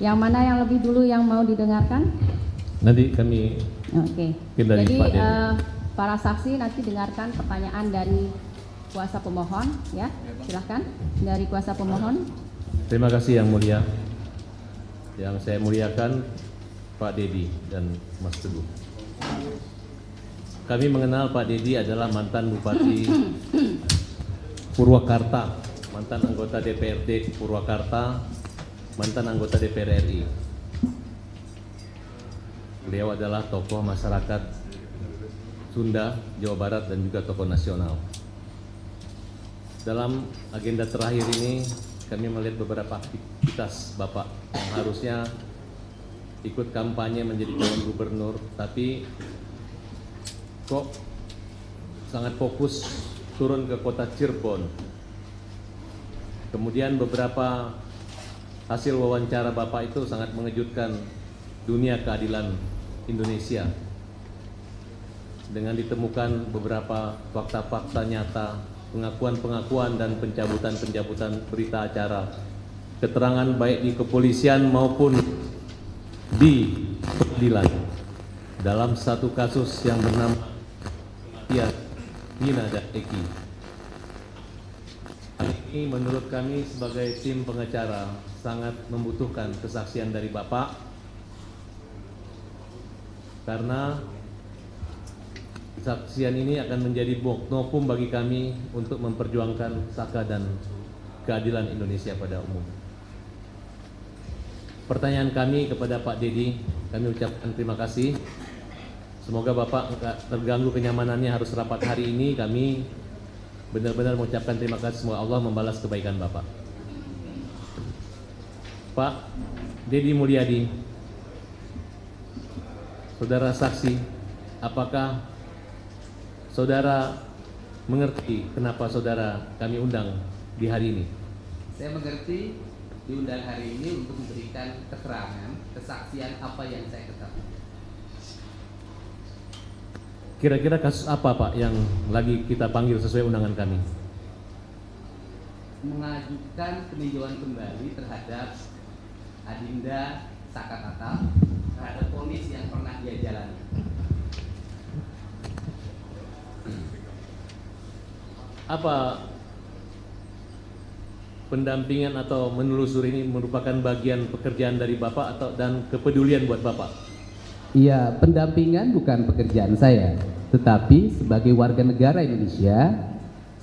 Yang mana yang lebih dulu yang mau didengarkan? Nanti kami Oke. dari Jadi Pak Dedi. para saksi nanti dengarkan pertanyaan dari kuasa pemohon, ya. Silahkan dari kuasa pemohon. Terima kasih Yang Mulia. Yang saya muliakan Pak Dedi dan Mas Teguh. Kami mengenal Pak Dedi adalah mantan Bupati Purwakarta, mantan anggota DPRD Purwakarta, mantan anggota DPR RI. Beliau adalah tokoh masyarakat Sunda, Jawa Barat, dan juga tokoh nasional. Dalam agenda terakhir ini, kami melihat beberapa aktivitas Bapak yang harusnya ikut kampanye menjadi calon gubernur, tapi kok sangat fokus turun ke kota Cirebon. Kemudian beberapa hasil wawancara Bapak itu sangat mengejutkan dunia keadilan Indonesia dengan ditemukan beberapa fakta-fakta nyata, pengakuan-pengakuan dan pencabutan-pencabutan berita acara, keterangan baik di kepolisian maupun di pengadilan dalam satu kasus yang bernama kematian Nina dan Eki. Ini menurut kami sebagai tim pengacara sangat membutuhkan kesaksian dari Bapak, karena kesaksian ini akan menjadi novum bagi kami untuk memperjuangkan saka dan keadilan Indonesia pada umum. Pertanyaan kami kepada Pak Dedi, kami ucapkan terima kasih. Semoga Bapak enggak terganggu kenyamanannya harus rapat hari ini. Kami benar-benar mengucapkan terima kasih, semoga Allah membalas kebaikan Bapak. Pak Dedi Mulyadi, saudara saksi, apakah saudara mengerti kenapa saudara kami undang di hari ini? Saya mengerti diundang hari ini untuk memberikan keterangan, kesaksian apa yang saya ketahui. Kira-kira kasus apa Pak yang lagi kita panggil sesuai undangan kami? Mengajukan peninjauan kembali terhadap Adinda Saka Tatal terhadap vonis yang pernah dia jalani. Apa pendampingan atau menelusuri ini merupakan bagian pekerjaan dari Bapak atau dan kepedulian buat Bapak? Iya, pendampingan bukan pekerjaan saya, tetapi sebagai warga negara Indonesia,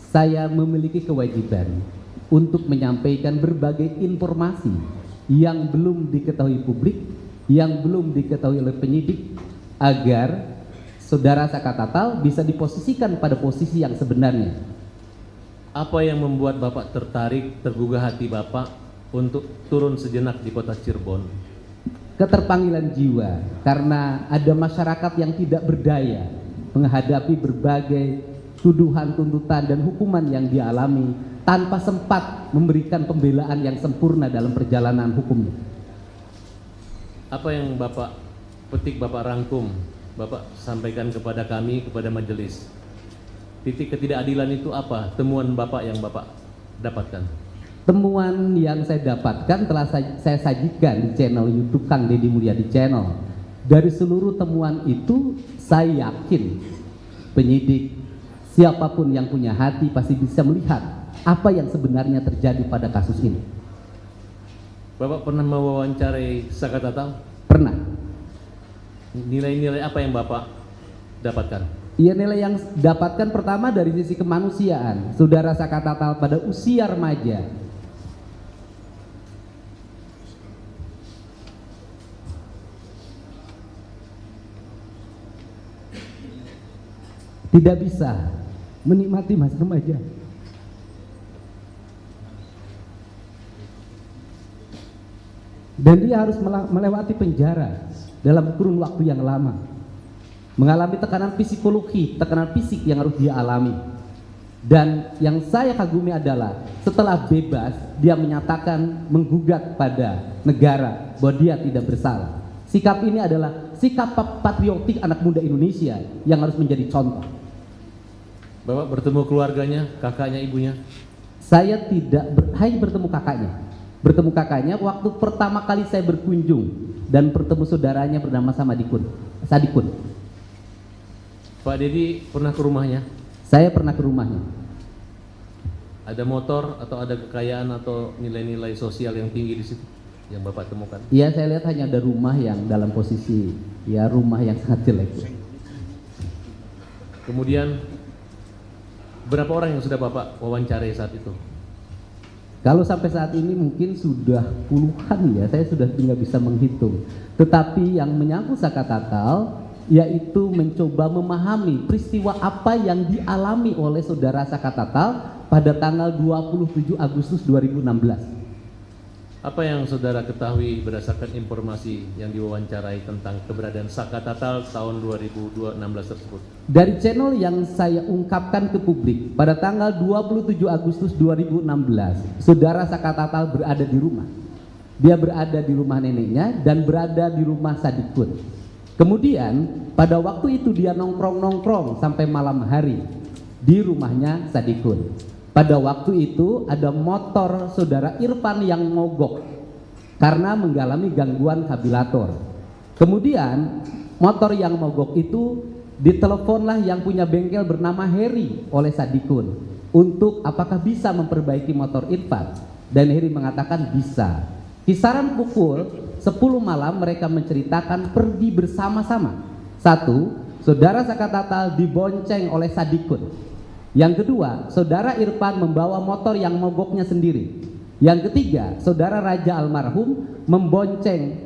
saya memiliki kewajiban untuk menyampaikan berbagai informasi yang belum diketahui publik, yang belum diketahui oleh penyidik, agar saudara Saka Tatal bisa diposisikan pada posisi yang sebenarnya. Apa yang membuat Bapak tertarik, tergugah hati Bapak untuk turun sejenak di kota Cirebon? Keterpanggilan jiwa, karena ada masyarakat yang tidak berdaya menghadapi berbagai tuduhan, tuntutan, dan hukuman yang dialami tanpa sempat memberikan pembelaan yang sempurna dalam perjalanan hukumnya. Apa yang Bapak petik, Bapak rangkum, Bapak sampaikan kepada kami, kepada majelis? Titik ketidakadilan itu apa? Temuan Bapak yang Bapak dapatkan? Temuan yang saya dapatkan telah saya sajikan di channel YouTube Kang Dedi Mulyadi Channel. Dari seluruh temuan itu, saya yakin penyidik, siapapun yang punya hati pasti bisa melihat apa yang sebenarnya terjadi pada kasus ini. Bapak pernah mewawancarai Saka Tatal? Pernah. Nilai-nilai apa yang Bapak dapatkan? Iya, nilai yang dapatkan pertama dari sisi kemanusiaan. Saudara Saka Tatal pada usia remaja tidak bisa menikmati masa remaja. Dan dia harus melewati penjara dalam kurun waktu yang lama. Mengalami tekanan psikologi, tekanan fisik yang harus dia alami. Dan yang saya kagumi adalah setelah bebas, dia menyatakan menggugat pada negara bahwa dia tidak bersalah. Sikap ini adalah sikap patriotik anak muda Indonesia yang harus menjadi contoh. Bapak bertemu keluarganya, kakaknya, ibunya? Saya tidak hanya bertemu kakaknya. bertemu kakaknya waktu pertama kali saya berkunjung dan bertemu saudaranya bernama Sadikun. Pak Dedi pernah ke rumahnya? Saya pernah ke rumahnya. Ada motor atau ada kekayaan atau nilai-nilai sosial yang tinggi di situ yang Bapak temukan? Iya, saya lihat hanya ada rumah yang dalam posisi ya rumah yang sangat jelek. Kemudian berapa orang yang sudah Bapak wawancarai saat itu? Kalau sampai saat ini mungkin sudah puluhan ya, saya sudah nggak bisa menghitung. Tetapi yang menyangkut Saka Tatal yaitu mencoba memahami peristiwa apa yang dialami oleh saudara Saka Tatal pada tanggal 27 Agustus 2016. Apa yang saudara ketahui berdasarkan informasi yang diwawancarai tentang keberadaan Saka Tatal tahun 2016 tersebut? Dari channel yang saya ungkapkan ke publik pada tanggal 27 Agustus 2016, saudara Saka Tatal berada di rumah. Dia berada di rumah neneknya dan berada di rumah Sadikun. Kemudian pada waktu itu dia nongkrong-nongkrong sampai malam hari di rumahnya Sadikun. Pada waktu itu ada motor saudara Irfan yang mogok karena mengalami gangguan kabilator. Kemudian motor yang mogok itu diteleponlah yang punya bengkel bernama Heri oleh Sadikun untuk apakah bisa memperbaiki motor Irfan, dan Heri mengatakan bisa. Kisaran pukul 10 malam mereka menceritakan pergi bersama-sama. Satu, saudara Saka Tatal dibonceng oleh Sadikun. Yang kedua, saudara Irfan membawa motor yang mogoknya sendiri. Yang ketiga, saudara Raja almarhum membonceng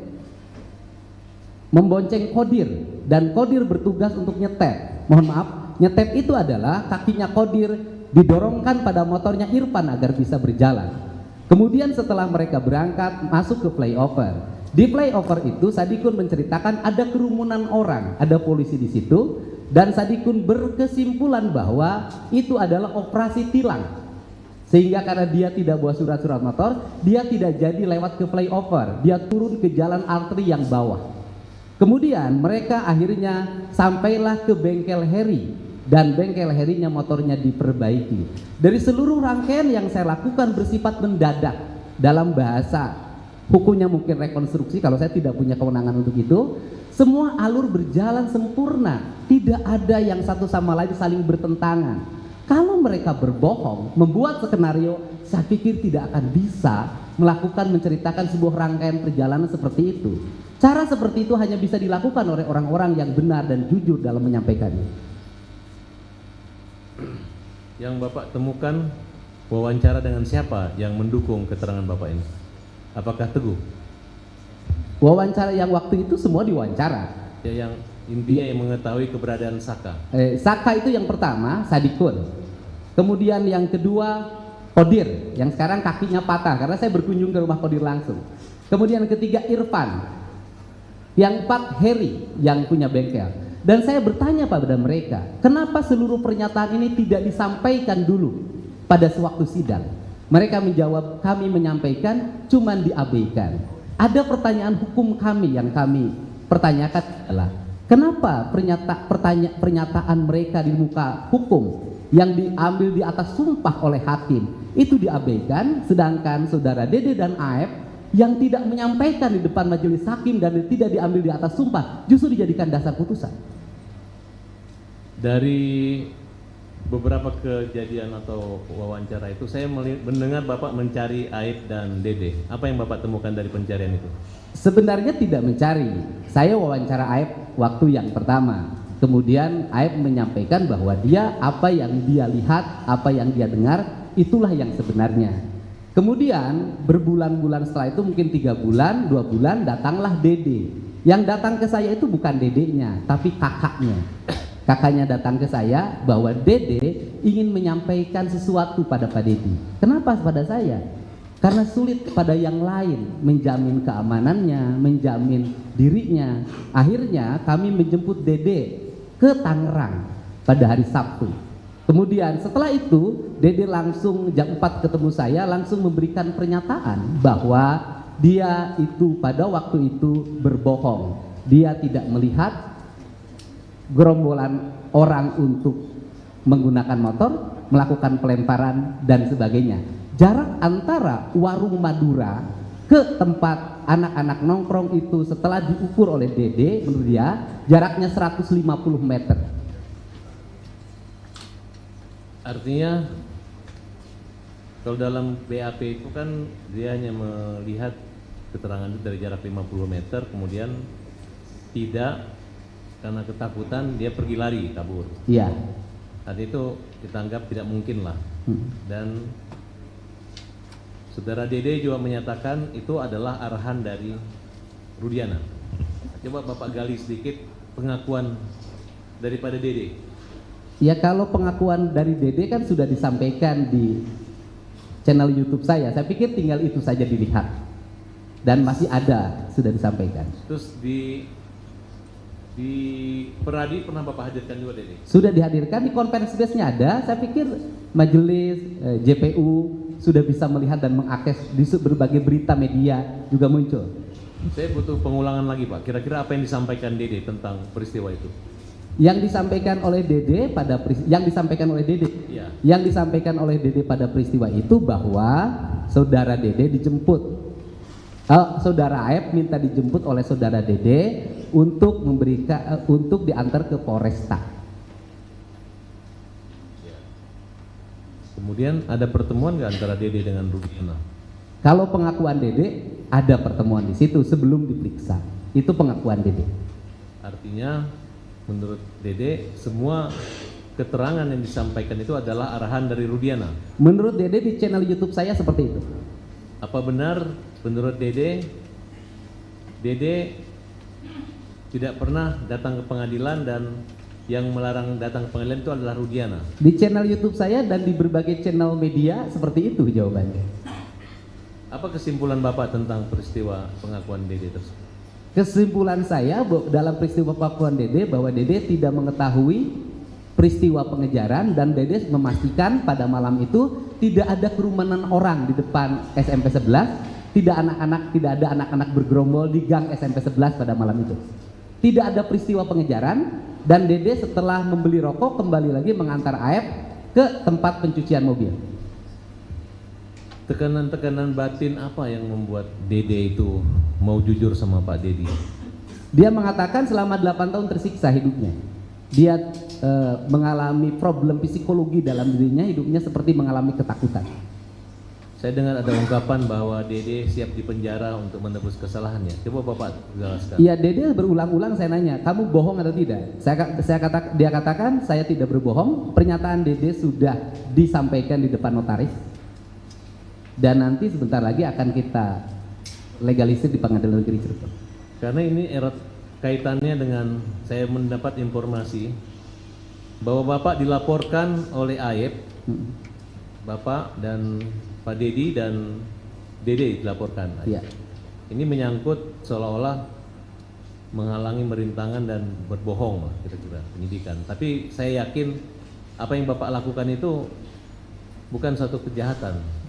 Kodir, dan Kodir bertugas untuk nyetep. Mohon maaf, nyetep itu adalah kakinya Kodir didorongkan pada motornya Irfan agar bisa berjalan. Kemudian setelah mereka berangkat masuk ke flyover. Di flyover itu Sadikun menceritakan ada kerumunan orang, ada polisi di situ. Dan Sadikun berkesimpulan bahwa itu adalah operasi tilang. Sehingga karena dia tidak bawa surat-surat motor, dia tidak jadi lewat ke flyover. Dia turun ke jalan arteri yang bawah. Kemudian mereka akhirnya sampailah ke bengkel Heri. Dan bengkel Herinya motornya diperbaiki. Dari seluruh rangkaian yang saya lakukan bersifat mendadak. Dalam bahasa hukumnya mungkin rekonstruksi, kalau saya tidak punya kewenangan untuk itu. Semua alur berjalan sempurna, tidak ada yang satu sama lain saling bertentangan. Kalau mereka berbohong, membuat skenario, saya pikir tidak akan bisa melakukan menceritakan sebuah rangkaian perjalanan seperti itu. Cara seperti itu hanya bisa dilakukan oleh orang-orang yang benar dan jujur dalam menyampaikannya. Yang Bapak temukan wawancara dengan siapa yang mendukung keterangan Bapak ini? Apakah Teguh? Wawancara yang waktu itu semua diwawancara. Ya, yang intinya yang mengetahui keberadaan Saka. Saka itu yang pertama, Sadikun. Kemudian yang kedua, Kodir, yang sekarang kakinya patah karena saya berkunjung ke rumah Kodir langsung. Kemudian yang ketiga, Irfan. Yang empat, Heri yang punya bengkel. Dan saya bertanya pada mereka, kenapa seluruh pernyataan ini tidak disampaikan dulu pada sewaktu sidang? Mereka menjawab, kami menyampaikan, cuman diabaikan. Ada pertanyaan hukum kami yang kami pertanyakan adalah kenapa pernyataan mereka di muka hukum yang diambil di atas sumpah oleh hakim itu diabaikan, sedangkan saudara Dede dan Aep yang tidak menyampaikan di depan majelis hakim dan tidak diambil di atas sumpah justru dijadikan dasar putusan. Dari Beberapa kejadian atau wawancara itu saya mendengar Bapak mencari Aep dan Dede. Apa yang Bapak temukan dari pencarian itu? Sebenarnya tidak mencari. Saya wawancara Aep waktu yang pertama. Kemudian Aep menyampaikan bahwa dia apa yang dia lihat, apa yang dia dengar, itulah yang sebenarnya. Kemudian berbulan-bulan setelah itu, mungkin 3 bulan, 2 bulan, datanglah Dede. Yang datang ke saya itu bukan dedeknya, tapi kakaknya. Kakaknya datang ke saya bahwa Dede ingin menyampaikan sesuatu pada Pak Dedi. Kenapa pada saya? Karena sulit pada yang lain menjamin keamanannya, menjamin dirinya. Akhirnya kami menjemput Dede ke Tangerang pada hari Sabtu. Kemudian setelah itu Dede langsung jam 4 ketemu saya, langsung memberikan pernyataan bahwa dia itu pada waktu itu berbohong. Dia tidak melihat gerombolan orang untuk menggunakan motor, melakukan pelemparan dan sebagainya. jarak antara warung Madura ke tempat anak-anak nongkrong itu setelah diukur oleh Dede, menurut dia jaraknya 150 meter. Artinya kalau dalam BAP itu kan dia hanya melihat keterangan itu dari jarak 50 meter, kemudian tidak, karena ketakutan dia pergi lari kabur. Iya. Tadi itu kita anggap tidak mungkin lah. Dan saudara Dede juga menyatakan itu adalah arahan dari Rudiana. Coba Bapak gali sedikit pengakuan daripada Dede. Ya, kalau pengakuan dari Dede kan sudah disampaikan di channel YouTube saya pikir tinggal itu saja dilihat. Dan masih ada, sudah disampaikan. Terus di Peradi pernah Bapak hadirkan juga Dede? Sudah dihadirkan, di konferensi persnya ada. Saya pikir majelis JPU sudah bisa melihat dan mengakses di berbagai berita media juga muncul. Saya butuh pengulangan lagi Pak, kira-kira apa yang disampaikan Dede tentang peristiwa itu? Yang disampaikan oleh Dede yang disampaikan oleh Dede Iya. Yang disampaikan oleh Dede pada peristiwa itu bahwa saudara Dede dijemput. Saudara Aep minta dijemput oleh saudara Dede untuk untuk diantar ke Polresta. Kemudian ada pertemuan nggak antara Dede dengan Rudiana? Kalau pengakuan Dede ada pertemuan di situ sebelum diperiksa. Itu pengakuan Dede. Artinya menurut Dede semua keterangan yang disampaikan itu adalah arahan dari Rudiana. Menurut Dede di channel YouTube saya seperti itu. Apa benar menurut Dede tidak pernah datang ke pengadilan dan yang melarang datang ke pengadilan itu adalah Rudiana? Di channel YouTube saya dan di berbagai channel media seperti itu jawabannya. Apa kesimpulan Bapak tentang peristiwa pengakuan Dede tersebut? Kesimpulan saya dalam peristiwa pengakuan Dede bahwa Dede tidak mengetahui peristiwa pengejaran dan Dede memastikan pada malam itu tidak ada kerumunan orang di depan SMP 11, tidak ada anak-anak bergerombol di gang SMP 11 pada malam itu. Tidak ada peristiwa pengejaran dan Dede setelah membeli rokok kembali lagi mengantar Aep ke tempat pencucian mobil. Tekanan-tekanan batin apa yang membuat Dede itu mau jujur sama Pak Dedi? Dia mengatakan selama 8 tahun tersiksa hidupnya. Dia mengalami problem psikologi dalam dirinya, hidupnya seperti mengalami ketakutan. Saya dengar ada ungkapan bahwa Dede siap dipenjara untuk menebus kesalahannya. Coba Bapak jelaskan. Iya, Dede berulang-ulang saya nanya, kamu bohong atau tidak? Dia katakan saya tidak berbohong. Pernyataan Dede sudah disampaikan di depan notaris. Dan nanti sebentar lagi akan kita legalisir di Pengadilan Negeri Cirebon. Karena ini erat kaitannya dengan saya mendapat informasi bahwa Bapak dilaporkan oleh Aep, Bapak dan Pak Dedi dan Dede dilaporkan. Iya. Ini menyangkut seolah-olah menghalangi merintangan dan berbohong lah kira-kira penyidikan. Tapi saya yakin apa yang Bapak lakukan itu bukan satu kejahatan.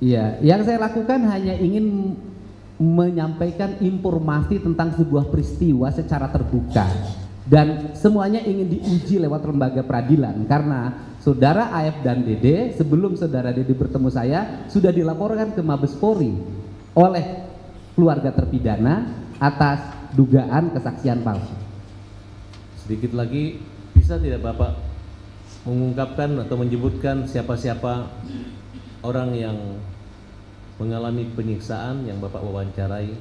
Iya, yang saya lakukan hanya ingin menyampaikan informasi tentang sebuah peristiwa secara terbuka dan semuanya ingin diuji lewat lembaga peradilan karena saudara Aep dan Dede sebelum saudara Dede bertemu saya sudah dilaporkan ke Mabes Polri oleh keluarga terpidana atas dugaan kesaksian palsu. Sedikit lagi, bisa tidak Bapak mengungkapkan atau menyebutkan siapa-siapa orang yang mengalami penyiksaan yang Bapak wawancarai,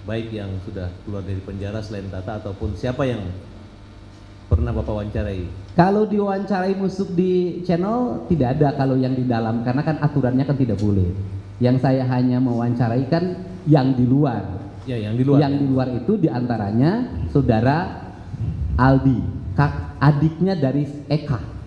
baik yang sudah keluar dari penjara selain Tata ataupun siapa yang pernah Bapak wawancarai? Kalau diwawancarai musik di channel tidak ada kalau yang di dalam karena kan aturannya kan tidak boleh. Yang saya hanya mewawancarai kan yang di luar. Ya, yang di luar. Yang di luar itu diantaranya saudara Aldi, adiknya dari Eka.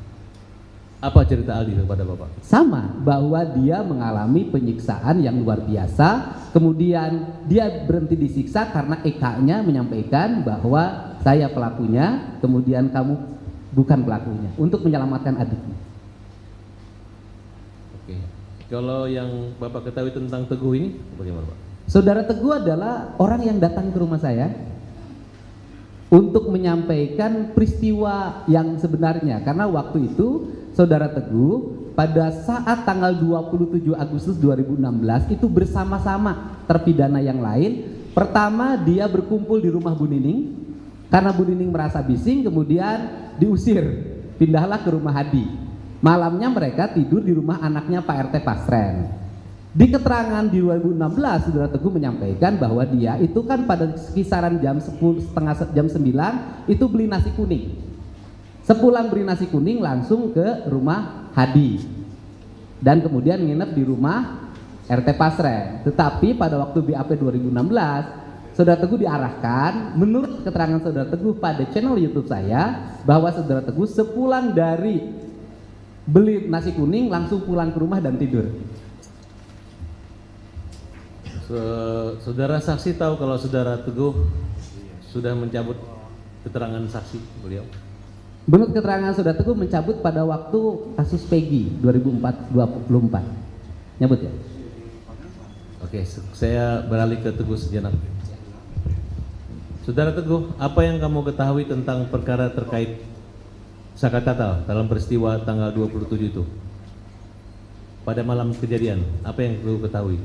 Apa cerita Aldi kepada Bapak? Sama, bahwa dia mengalami penyiksaan yang luar biasa, kemudian dia berhenti disiksa karena Eka-nya menyampaikan bahwa saya pelakunya, kemudian kamu bukan pelakunya, untuk menyelamatkan adiknya. Oke. Kalau yang Bapak ketahui tentang Teguh ini, bagaimana Pak? Saudara Teguh adalah orang yang datang ke rumah saya untuk menyampaikan peristiwa yang sebenarnya, karena waktu itu Saudara Teguh pada saat tanggal 27 Agustus 2016 itu bersama-sama terpidana yang lain. Pertama dia berkumpul di rumah Bu Nining karena Bu Nining merasa bising, kemudian diusir, pindahlah ke rumah Hadi. Malamnya mereka tidur di rumah anaknya Pak RT Pasren. Di keterangan di 2016 Saudara Teguh menyampaikan bahwa dia itu kan pada kisaran jam 10, setengah jam 9 itu beli nasi kuning. Sepulang beli nasi kuning langsung ke rumah Hadi dan kemudian nginep di rumah RT Pasren. Tetapi pada waktu BAP 2016 Saudara Teguh diarahkan, menurut keterangan Saudara Teguh pada channel YouTube saya, bahwa Saudara Teguh sepulang dari beli nasi kuning langsung pulang ke rumah dan tidur. Saudara saksi tahu kalau Saudara Teguh sudah mencabut keterangan saksi beliau? Menurut keterangan Saudara Teguh mencabut pada waktu kasus Peggy 2024. Nyabut ya? Oke, saya beralih ke Teguh sejenak. Saudara Teguh, apa yang kamu ketahui tentang perkara terkait Saka Tatal dalam peristiwa tanggal 27 itu? Pada malam kejadian, apa yang Teguh ketahui?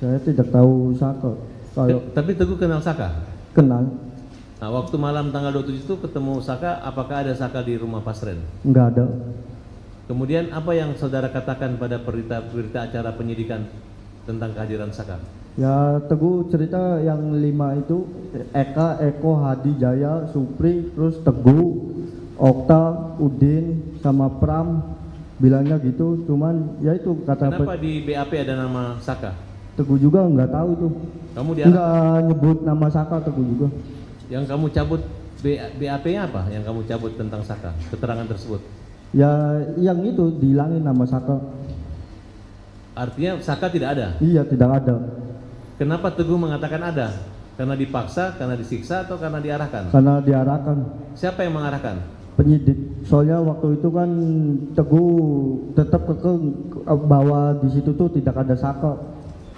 Saya tidak tahu Saka. Kalau Tapi Teguh kenal Saka? kenal, Nah, waktu malam tanggal 27 itu ketemu Saka, apakah ada Saka di rumah Pasren? enggak ada. Kemudian apa yang saudara katakan pada berita acara penyidikan tentang kehadiran Saka? Ya Teguh cerita yang 5 itu Eka, Eko, Hadi, Jaya, Supri, terus Teguh, Okta, Udin, sama Pram bilangnya gitu. Cuman ya itu kata Kenapa di BAP ada nama Saka? Teguh juga nggak tahu tuh. Kamu diarahkan, Nggak nyebut nama Saka Teguh juga. yang kamu cabut BAP-nya apa? Yang kamu cabut tentang Saka, keterangan tersebut? Ya yang itu dihilangin nama Saka. Artinya Saka tidak ada. Iya tidak ada. Kenapa Teguh mengatakan ada? Karena dipaksa, karena disiksa, atau karena diarahkan? Karena diarahkan Siapa yang mengarahkan? penyidik. Soalnya waktu itu kan Teguh tetap kekeh bahwa di situ tuh tidak ada Saka.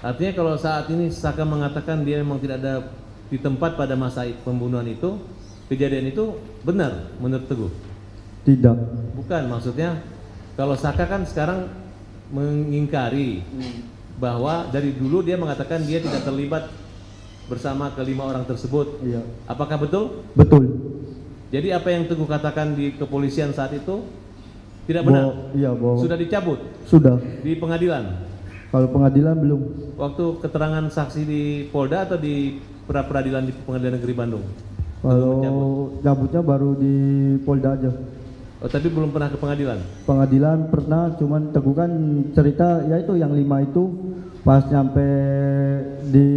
Artinya kalau saat ini Saka mengatakan dia memang tidak ada di tempat pada masa pembunuhan itu, kejadian itu benar menurut Teguh? Tidak. Bukan, maksudnya kalau Saka kan sekarang mengingkari bahwa dari dulu dia mengatakan dia tidak terlibat bersama kelima orang tersebut. Iya. Apakah betul? Betul. Jadi apa yang Teguh katakan di kepolisian saat itu tidak benar? Iya, bohong. Sudah dicabut Sudah. di pengadilan? Kalau pengadilan belum. Waktu keterangan saksi di Polda atau di peradilan di Pengadilan Negeri Bandung? Kalau cabutnya baru di Polda aja. Oh, tapi belum pernah ke pengadilan? Pengadilan pernah, cuman Teguh kan cerita ya itu yang 5 itu pas nyampe di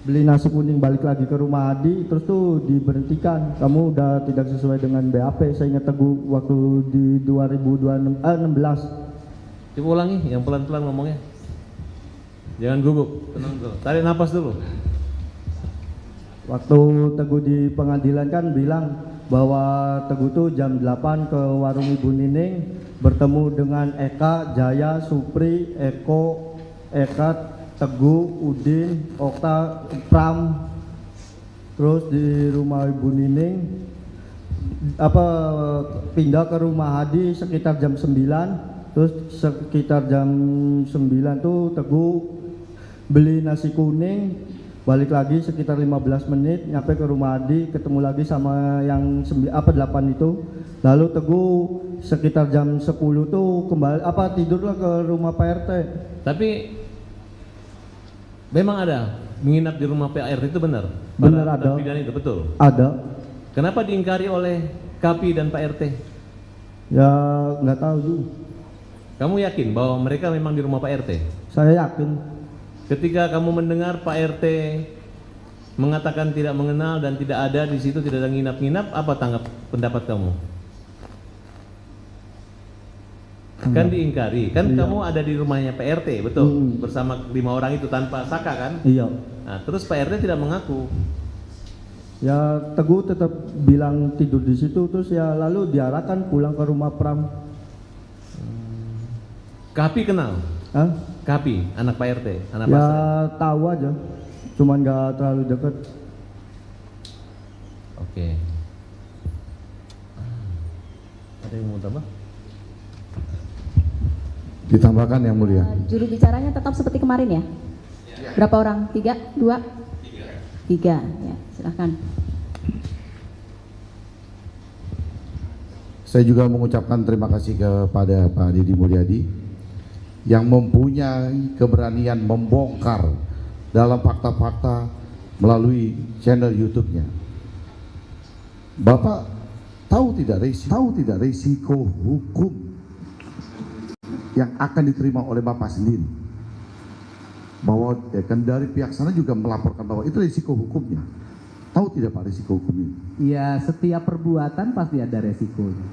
beli nasi kuning balik lagi ke rumah Hadi, terus tuh diberhentikan. Kamu udah tidak sesuai dengan BAP. Saya ingat Teguh waktu di 2016. Coba ulangi, yang pelan-pelan ngomongnya. Jangan gugup, tenang dulu. Tarik nafas dulu. Waktu Teguh di pengadilan kan bilang bahwa Teguh tuh jam 8 ke warung Ibu Nining bertemu dengan Eka, Jaya, Supri, Eko, Eka, Teguh, Udin, Okta, Pram. Terus di rumah Ibu Nining pindah ke rumah Hadi sekitar jam 9. Terus sekitar jam 9 tuh Teguh beli nasi kuning, balik lagi sekitar 15 menit nyampe ke rumah Hadi, ketemu lagi sama yang 8 itu. Lalu Teguh sekitar jam 10 tuh kembali tidurlah ke rumah Pak RT. Tapi memang ada menginap di rumah Pak RT itu benar? Benar Para ada. terpidana itu betul? Ada. Kenapa diingkari oleh Kapi dan Pak RT? Ya nggak tahu juga. Kamu yakin bahwa mereka memang di rumah Pak RT? Saya yakin. Ketika kamu mendengar Pak RT mengatakan tidak mengenal dan tidak ada di situ, tidak ada nginap-nginap, apa pendapat kamu? Kan diingkari, kan Iya. kamu ada di rumahnya Pak RT, betul? Bersama 5 orang itu tanpa Saka kan? Iya. Nah, terus Pak RT tidak mengaku. Ya Teguh tetap bilang tidur di situ, terus ya lalu diarahkan pulang ke rumah Pram. Kapi kenal? Hah? Kapi, anak Pak RT, anak Ya Pasren. tahu aja, cuman nggak terlalu dekat. Oke. Ada yang mau tambah? Ditambahkan yang mulia. Juru bicaranya tetap seperti kemarin ya? Berapa orang? 3? 2? 3. Ya, silahkan. Saya juga mengucapkan terima kasih kepada Pak Deddy Mulyadi yang mempunyai keberanian membongkar dalam fakta-fakta melalui channel YouTube-nya. Bapak tahu tidak risiko hukum yang akan diterima oleh Bapak sendiri? Bahwa kan dari pihak sana juga melaporkan bahwa itu risiko hukumnya. Tahu tidak Pak risiko hukumnya? Ya, setiap perbuatan pasti ada resikonya.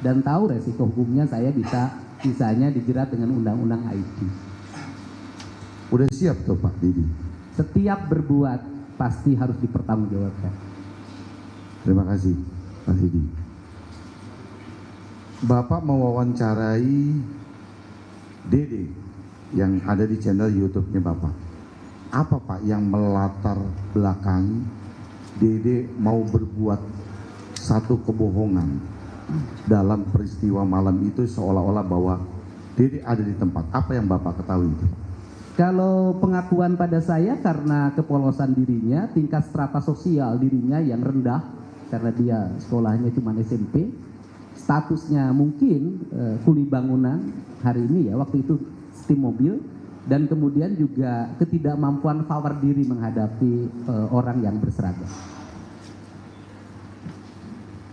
Dan tahu resiko hukumnya, saya bisanya dijerat dengan undang-undang IT. Udah siap tuh Pak Deddy? Setiap berbuat pasti harus dipertanggungjawabkan. Terima kasih Pak Deddy. Bapak mewawancarai Dede yang ada di channel YouTube-nya Bapak. Apa Pak yang melatar belakangi Dede mau berbuat satu kebohongan dalam peristiwa malam itu, seolah-olah bahwa Dede ada di tempat? Apa yang Bapak ketahui itu? Kalau pengakuan pada saya karena kepolosan dirinya, tingkat strata sosial dirinya yang rendah, karena dia sekolahnya cuma SMP, statusnya mungkin kuli bangunan hari ini ya, waktu itu setim mobil, dan kemudian juga ketidakmampuan power diri menghadapi orang yang berseragam.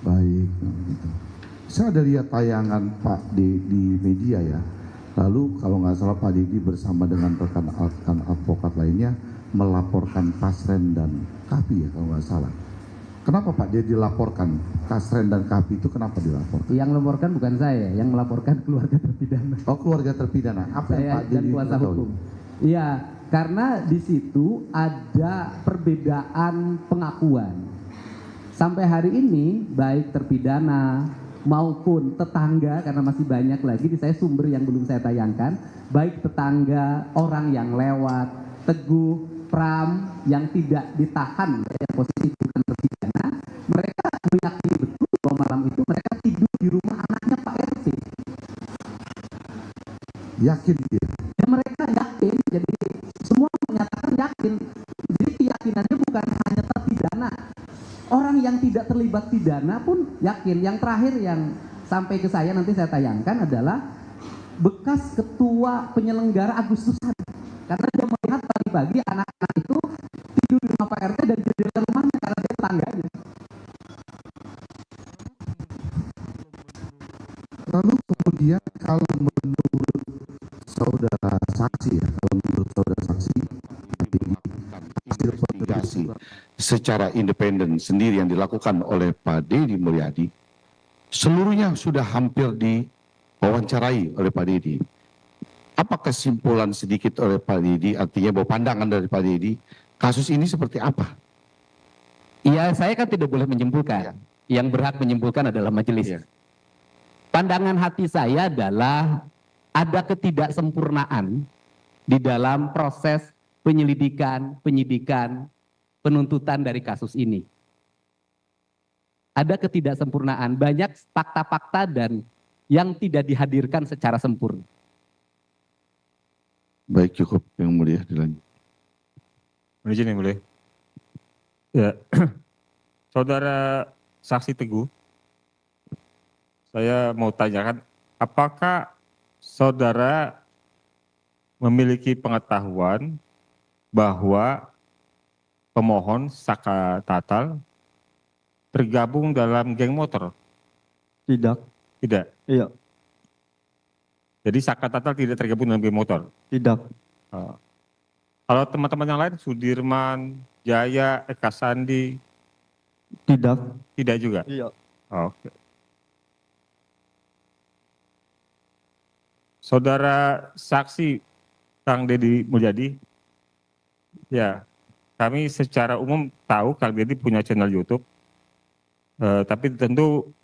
Baik, gitu. Saya ada lihat tayangan Pak di media ya. Lalu kalau nggak salah Pak Deddy bersama dengan rekan advokat lainnya melaporkan Kasren dan Kapi ya kalau nggak salah. Kenapa Pak Deddy dilaporkan? Kasren dan Kapi itu kenapa dilaporkan? Yang melaporkan bukan saya, yang melaporkan keluarga terpidana. Oh, keluarga terpidana. Apa yang Saya Pak dan Deddy kuasa ketahui? hukum. Iya, karena di situ ada perbedaan pengakuan. Sampai hari ini baik terpidana maupun tetangga, karena masih banyak lagi di saya sumber yang belum saya tayangkan, baik tetangga, orang yang lewat, Teguh, Pram yang tidak ditahan yang posisi bukan terpidana, mereka meyakini betul bahwa malam itu mereka tidur di rumah anaknya Pak RT. Yakin dia? Ya, mereka yakin, jadi semua menyatakan yakin. Jadi keyakinannya bukan hanya terpidana, orang yang tidak terlibat pidana pun yakin. Yang terakhir yang sampai ke saya nanti saya tayangkan adalah bekas ketua penyelenggara Agustusan, karena dia melihat pagi-pagi anak-anak itu tidur di rumah Pak RT dan jendela rumahnya karena dia tetangganya. Lalu kemudian kalau menurut saudara saksi ya, kalau menurut saudara saksi, hasil investigasi secara independen sendiri yang dilakukan oleh Pak Deddy Mulyadi, seluruhnya sudah hampir diwawancarai oleh Pak Deddy. Apa kesimpulan sedikit oleh Pak Deddy, artinya bahwa pandangan dari Pak Deddy, kasus ini seperti apa? Iya, saya kan tidak boleh menyimpulkan. Yang berhak menyimpulkan adalah majelis. Pandangan hati saya adalah ada ketidaksempurnaan di dalam proses penyelidikan, penyidikan, penuntutan dari kasus ini. Ada ketidaksempurnaan, banyak fakta-fakta dan yang tidak dihadirkan secara sempurna. Baik, cukup yang mulia dilanjut. Izin yang mulia. Ya, saudara saksi Teguh, saya mau tanyakan, apakah saudara memiliki pengetahuan bahwa pemohon Saka Tatal tergabung dalam geng motor? Tidak. Tidak. Iya. Jadi Saka Tatal tidak tergabung dalam geng motor? Tidak. Kalau teman-teman yang lain, Sudirman, Jaya, Eka Sandi? Tidak. Tidak juga? Iya. Oke. Saudara saksi Kang Deddy Mulyadi, ya kami secara umum tahu Kang Deddy punya channel YouTube, tapi tentu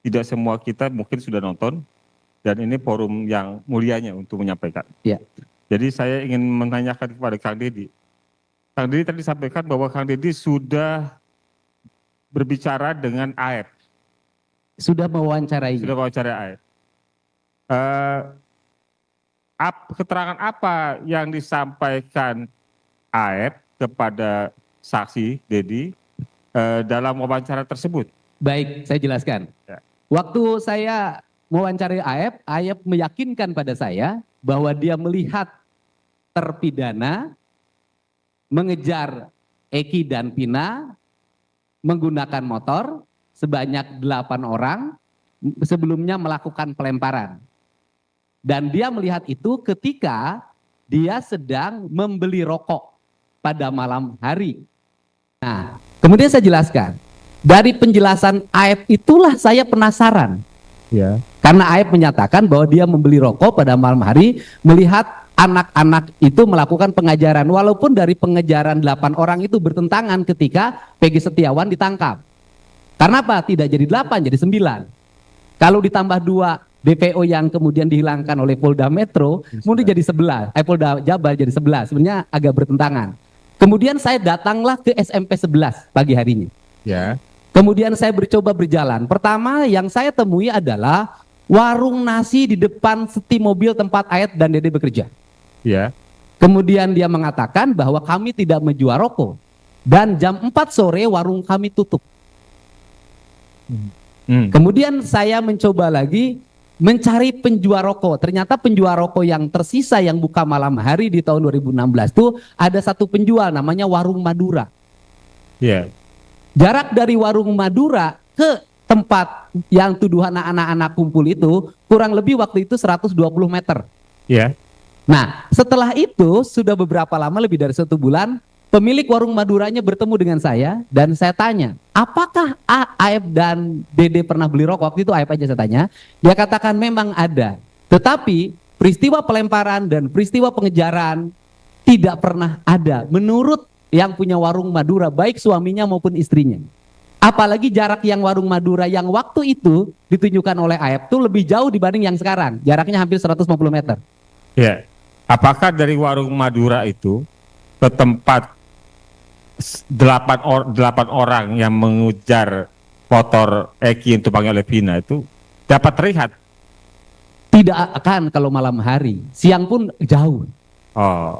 tidak semua kita mungkin sudah nonton, dan ini forum yang mulianya untuk menyampaikan. Ya. Jadi saya ingin menanyakan kepada Kang Deddy. Kang Deddy tadi sampaikan bahwa Kang Deddy sudah berbicara dengan AF. sudah mewawancarai. Sudah wawancara AF. Keterangan apa yang disampaikan AF kepada saksi Dedi dalam wawancara tersebut? Baik, saya jelaskan. Ya. Waktu saya mewawancarai AF meyakinkan pada saya bahwa dia melihat terpidana mengejar Eki dan Pina menggunakan motor sebanyak 8 orang sebelumnya melakukan pelemparan. Dan dia melihat itu ketika dia sedang membeli rokok pada malam hari. Nah, kemudian saya jelaskan. Dari penjelasan AF itulah saya penasaran. Ya. Karena AF menyatakan bahwa dia membeli rokok pada malam hari, melihat anak-anak itu melakukan pengajaran. Walaupun dari pengejaran 8 orang itu bertentangan ketika Peggy Setiawan ditangkap. Karena apa? Tidak jadi 8, jadi 9. Kalau ditambah 2 DPO yang kemudian dihilangkan oleh Polda Metro, kemudian jadi 11. Polda Jabar jadi 11. Sebenarnya agak bertentangan. Kemudian saya datanglah ke SMP 11 pagi harinya. Ya. Kemudian saya mencoba berjalan. Pertama yang saya temui adalah warung nasi di depan seti mobil tempat Ayat dan Dede bekerja. Ya. Kemudian dia mengatakan bahwa kami tidak menjual rokok. Dan jam 4 sore warung kami tutup. Kemudian saya mencoba lagi mencari penjual rokok. Ternyata penjual rokok yang tersisa yang buka malam hari di tahun 2016 itu ada satu penjual namanya Warung Madura. Ya. Jarak dari Warung Madura ke tempat yang tuduhan anak-anak kumpul itu kurang lebih waktu itu 120 meter. Ya. Nah, setelah itu sudah beberapa lama, lebih dari 1 bulan, pemilik warung Maduranya bertemu dengan saya dan saya tanya, apakah Aep dan Dede pernah beli rokok? Waktu itu Aep aja saya tanya. Dia katakan memang ada. Tetapi peristiwa pelemparan dan peristiwa pengejaran tidak pernah ada menurut yang punya warung Madura, baik suaminya maupun istrinya. Apalagi jarak yang warung Madura yang waktu itu ditunjukkan oleh Aep itu lebih jauh dibanding yang sekarang. Jaraknya hampir 150 meter. Ya. Apakah dari warung Madura itu ke tempat 8 orang yang mengejar motor Eki yang ditumpangi oleh Vina itu dapat terlihat? Tidak akan kalau malam hari. Siang pun jauh. Oh.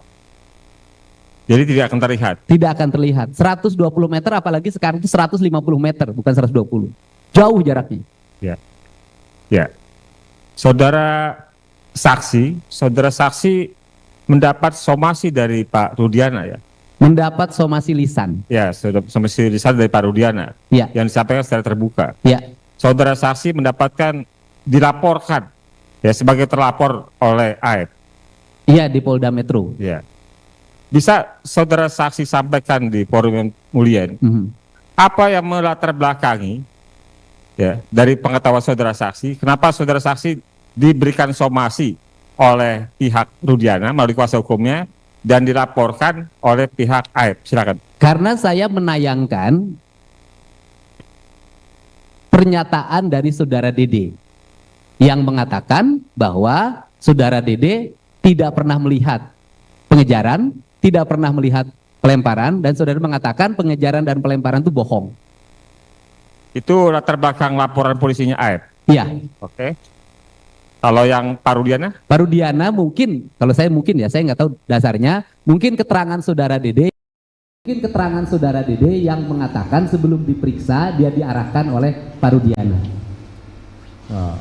Jadi tidak akan terlihat? Tidak akan terlihat. 120 meter apalagi sekarang itu 150 meter, bukan 120. Jauh jaraknya. Ya. Ya. Saudara saksi mendapat somasi dari Pak Rudiana ya? Mendapat somasi lisan. Ya, somasi lisan dari Pak Rudiana. Ya. Yang disampaikan secara terbuka. Ya. Saudara saksi mendapatkan, dilaporkan ya sebagai terlapor oleh Aep. Iya, di Polda Metro. Ya. Bisa saudara saksi sampaikan di forum yang mulia, apa yang melatar belakangi ya dari pengetahuan saudara saksi, kenapa saudara saksi diberikan somasi oleh pihak Rudiana melalui kuasa hukumnya dan dilaporkan oleh pihak Aep? Silakan. Karena saya menayangkan pernyataan dari saudara Dede yang mengatakan bahwa saudara Dede tidak pernah melihat pengejaran, tidak pernah melihat pelemparan, dan saudara mengatakan pengejaran dan pelemparan itu bohong. Itu latar belakang laporan polisinya Aep? Iya. Oke. Kalau yang Pak Rudiana? Pak Rudiana mungkin, kalau saya mungkin ya, saya nggak tahu dasarnya, mungkin keterangan saudara Dede yang mengatakan sebelum diperiksa dia diarahkan oleh Pak Rudiana. Oh.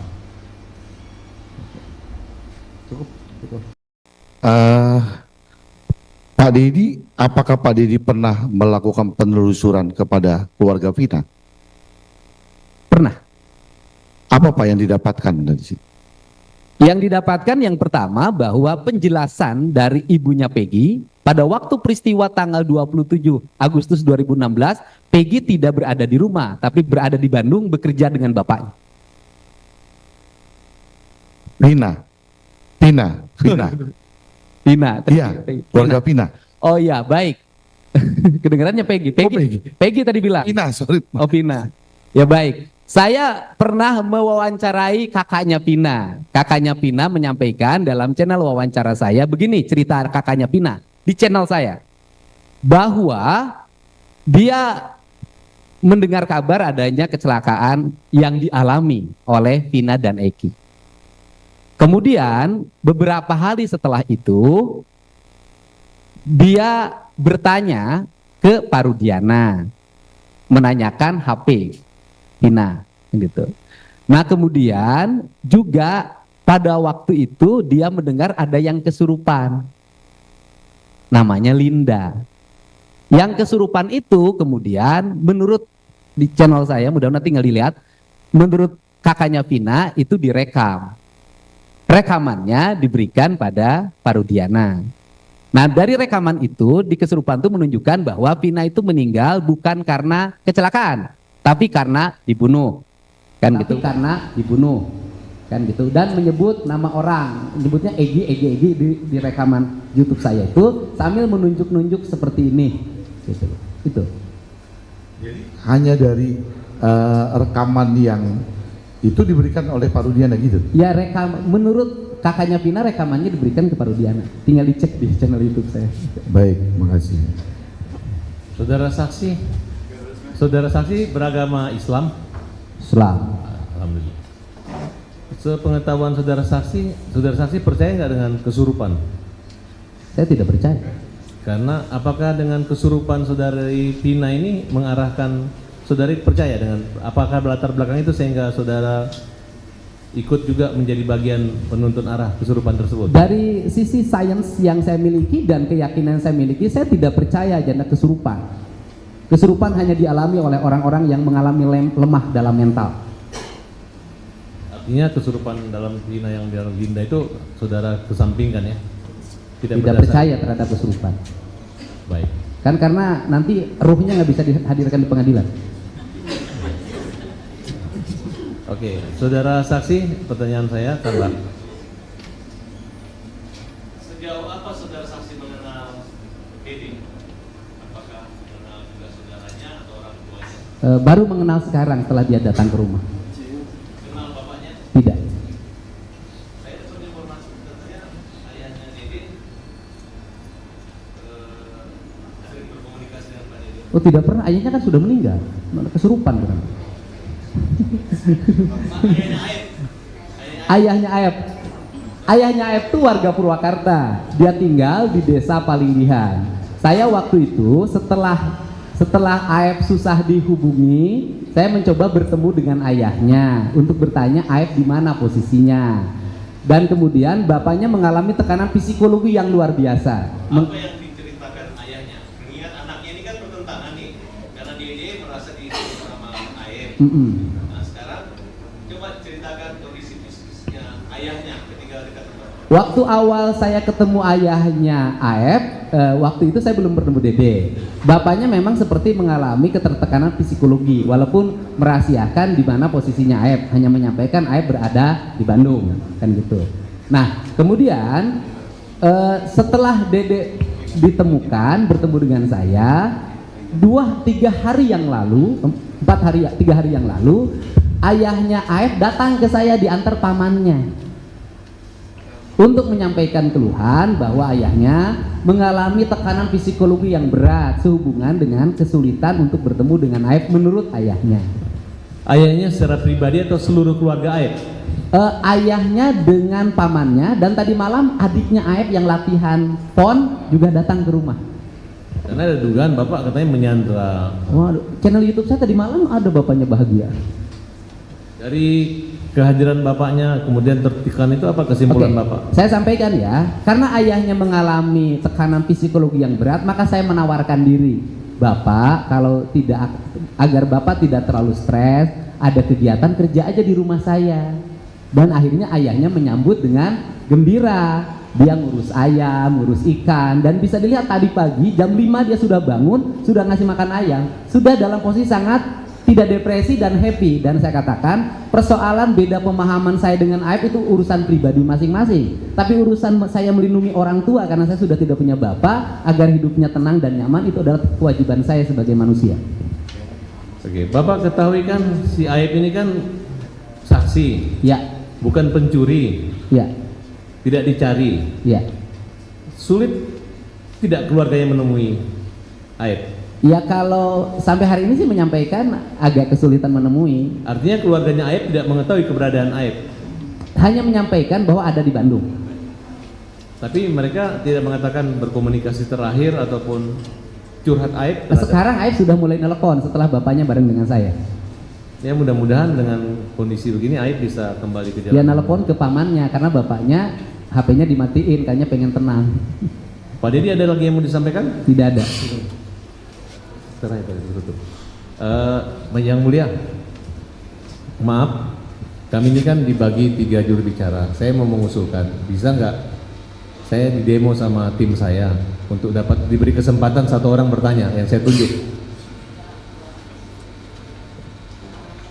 Cukup. Pak Dedi, apakah Pak Dedi pernah melakukan penelusuran kepada keluarga Vina? Pernah. Apa Pak yang didapatkan dari situ? Yang didapatkan yang pertama bahwa penjelasan dari ibunya Peggy pada waktu peristiwa tanggal 27 Agustus 2016, Peggy tidak berada di rumah, tapi berada di Bandung bekerja dengan bapaknya. Vina. Vina. Iya, keluarga Vina. Oh iya, baik. Kedengarannya Peggy. Peggy tadi bilang. Vina, sorry. Oh, Vina. Ya baik. Saya pernah mewawancarai kakaknya Vina. Kakaknya Vina menyampaikan dalam channel wawancara saya begini cerita kakaknya Vina di channel saya, bahwa dia mendengar kabar adanya kecelakaan yang dialami oleh Vina dan Eki. Kemudian beberapa hari setelah itu dia bertanya ke Pak Rudiana, menanyakan HP Vina gitu. Nah kemudian juga pada waktu itu dia mendengar ada yang kesurupan, namanya Linda. Yang kesurupan itu kemudian menurut di channel saya, mudah-mudahan tinggal dilihat, menurut kakaknya Vina itu direkam. Rekamannya diberikan pada Pak Rudiana. Nah dari rekaman itu di kesurupan itu menunjukkan bahwa Vina itu meninggal bukan karena kecelakaan, tapi karena dibunuh, kan gitu, karena dibunuh, kan gitu, dan menyebut nama orang, menyebutnya Egi di rekaman YouTube saya itu sambil menunjuk-nunjuk seperti ini, gitu, itu. Jadi hanya dari rekaman yang itu diberikan oleh Pak Rudiana gitu? Ya menurut kakaknya Vina rekamannya diberikan ke Pak Rudiana, tinggal dicek di channel YouTube saya. Baik, makasih. Saudara saksi beragama Islam? Islam. Alhamdulillah. Sepengetahuan saudara saksi percaya nggak dengan kesurupan? Saya tidak percaya. Karena apakah dengan kesurupan saudari Vina ini mengarahkan saudari percaya dengan apakah latar belakang itu sehingga saudara ikut juga menjadi bagian penuntun arah kesurupan tersebut? Dari sisi sains yang saya miliki dan keyakinan yang saya miliki, saya tidak percaya adanya kesurupan. Kesurupan hanya dialami oleh orang-orang yang mengalami lemah dalam mental. Artinya kesurupan dalam Vina yang dalam Linda itu saudara kesampingkan ya? Tidak percaya terhadap kesurupan. Baik. Kan karena nanti ruhnya nggak bisa dihadirkan di pengadilan. Oke, saudara saksi, pertanyaan saya tambah. Sejauh apa saudara saksi mengenal Dede? Apakah mengenal juga saudaranya atau orang tuanya? Baru mengenal sekarang setelah dia datang ke rumah. Kenal bapaknya? Tidak. Saya dapat informasi katanya ayahnya Dede sering berkomunikasi dengan Pak Dede. Oh tidak pernah, ayahnya kan sudah meninggal, kesurupan kan. Ayahnya Aep itu warga Purwakarta. Dia tinggal di desa Palinggihan. Saya waktu itu setelah Aep susah dihubungi, saya mencoba bertemu dengan ayahnya untuk bertanya Aep di mana posisinya. Dan kemudian bapaknya mengalami tekanan psikologi yang luar biasa. Apa yang diceritakan ayahnya? Mengingat anaknya ini kan bertentangan nih, karena dia merasa diisi sama Aep. Nah sekarang coba ceritakan kondisi fisiknya ayahnya ketika dekat rumah. Waktu awal saya ketemu ayahnya Aep, waktu itu saya belum bertemu Dede. Bapaknya memang seperti mengalami ketertekanan psikologi, walaupun merahasiakan di mana posisinya Aep, hanya menyampaikan Aep berada di Bandung, kan gitu. Nah, kemudian setelah Dede ditemukan bertemu dengan saya, 3 hari yang lalu, 3 hari yang lalu, ayahnya Aep datang ke saya diantar pamannya untuk menyampaikan keluhan bahwa ayahnya mengalami tekanan psikologi yang berat sehubungan dengan kesulitan untuk bertemu dengan Aep menurut ayahnya. Ayahnya secara pribadi atau seluruh keluarga Aep? Ayahnya dengan pamannya, dan tadi malam adiknya Aep yang latihan pon juga datang ke rumah. Karena ada dugaan bapak katanya menyandra. Waduh, channel YouTube saya tadi malam ada bapaknya bahagia. Dari kehadiran bapaknya kemudian tertekan itu apa kesimpulan bapak? Saya sampaikan ya, karena ayahnya mengalami tekanan psikologi yang berat, maka saya menawarkan diri, bapak kalau tidak, agar bapak tidak terlalu stres, ada kegiatan kerja aja di rumah saya. Dan akhirnya ayahnya menyambut dengan gembira. Dia ngurus ayam, ngurus ikan, dan bisa dilihat tadi pagi jam 5 dia sudah bangun, sudah ngasih makan ayam, sudah dalam posisi sangat tidak depresi dan happy. Dan saya katakan persoalan beda pemahaman saya dengan Aep itu urusan pribadi masing-masing, tapi urusan saya melindungi orang tua karena saya sudah tidak punya bapak agar hidupnya tenang dan nyaman, itu adalah kewajiban saya sebagai manusia. Oke, bapak ketahui kan si Aep ini kan saksi, Ya, bukan pencuri, ya, tidak dicari. ya. Sulit tidak keluarganya menemui Aep? Ya kalau sampai hari ini sih menyampaikan agak kesulitan menemui. Artinya keluarganya Aib tidak mengetahui keberadaan Aib. Hanya menyampaikan bahwa ada di Bandung. Tapi mereka tidak mengatakan berkomunikasi terakhir ataupun curhat Aib. Nah, sekarang Aib sudah mulai nelpon setelah bapaknya bareng dengan saya. Ya mudah-mudahan dengan kondisi begini Aib bisa kembali ke jalan. Dia nelpon ke pamannya karena bapaknya HP-nya dimatiin, kayaknya pengen tenang. Pak Dedi ada lagi yang mau disampaikan? Tidak ada. Terakhir tutup. Yang mulia, maaf, kami ini kan dibagi 3 juru bicara. Saya mau mengusulkan, bisa nggak saya di demo sama tim saya untuk dapat diberi kesempatan 1 orang bertanya yang saya tunjuk.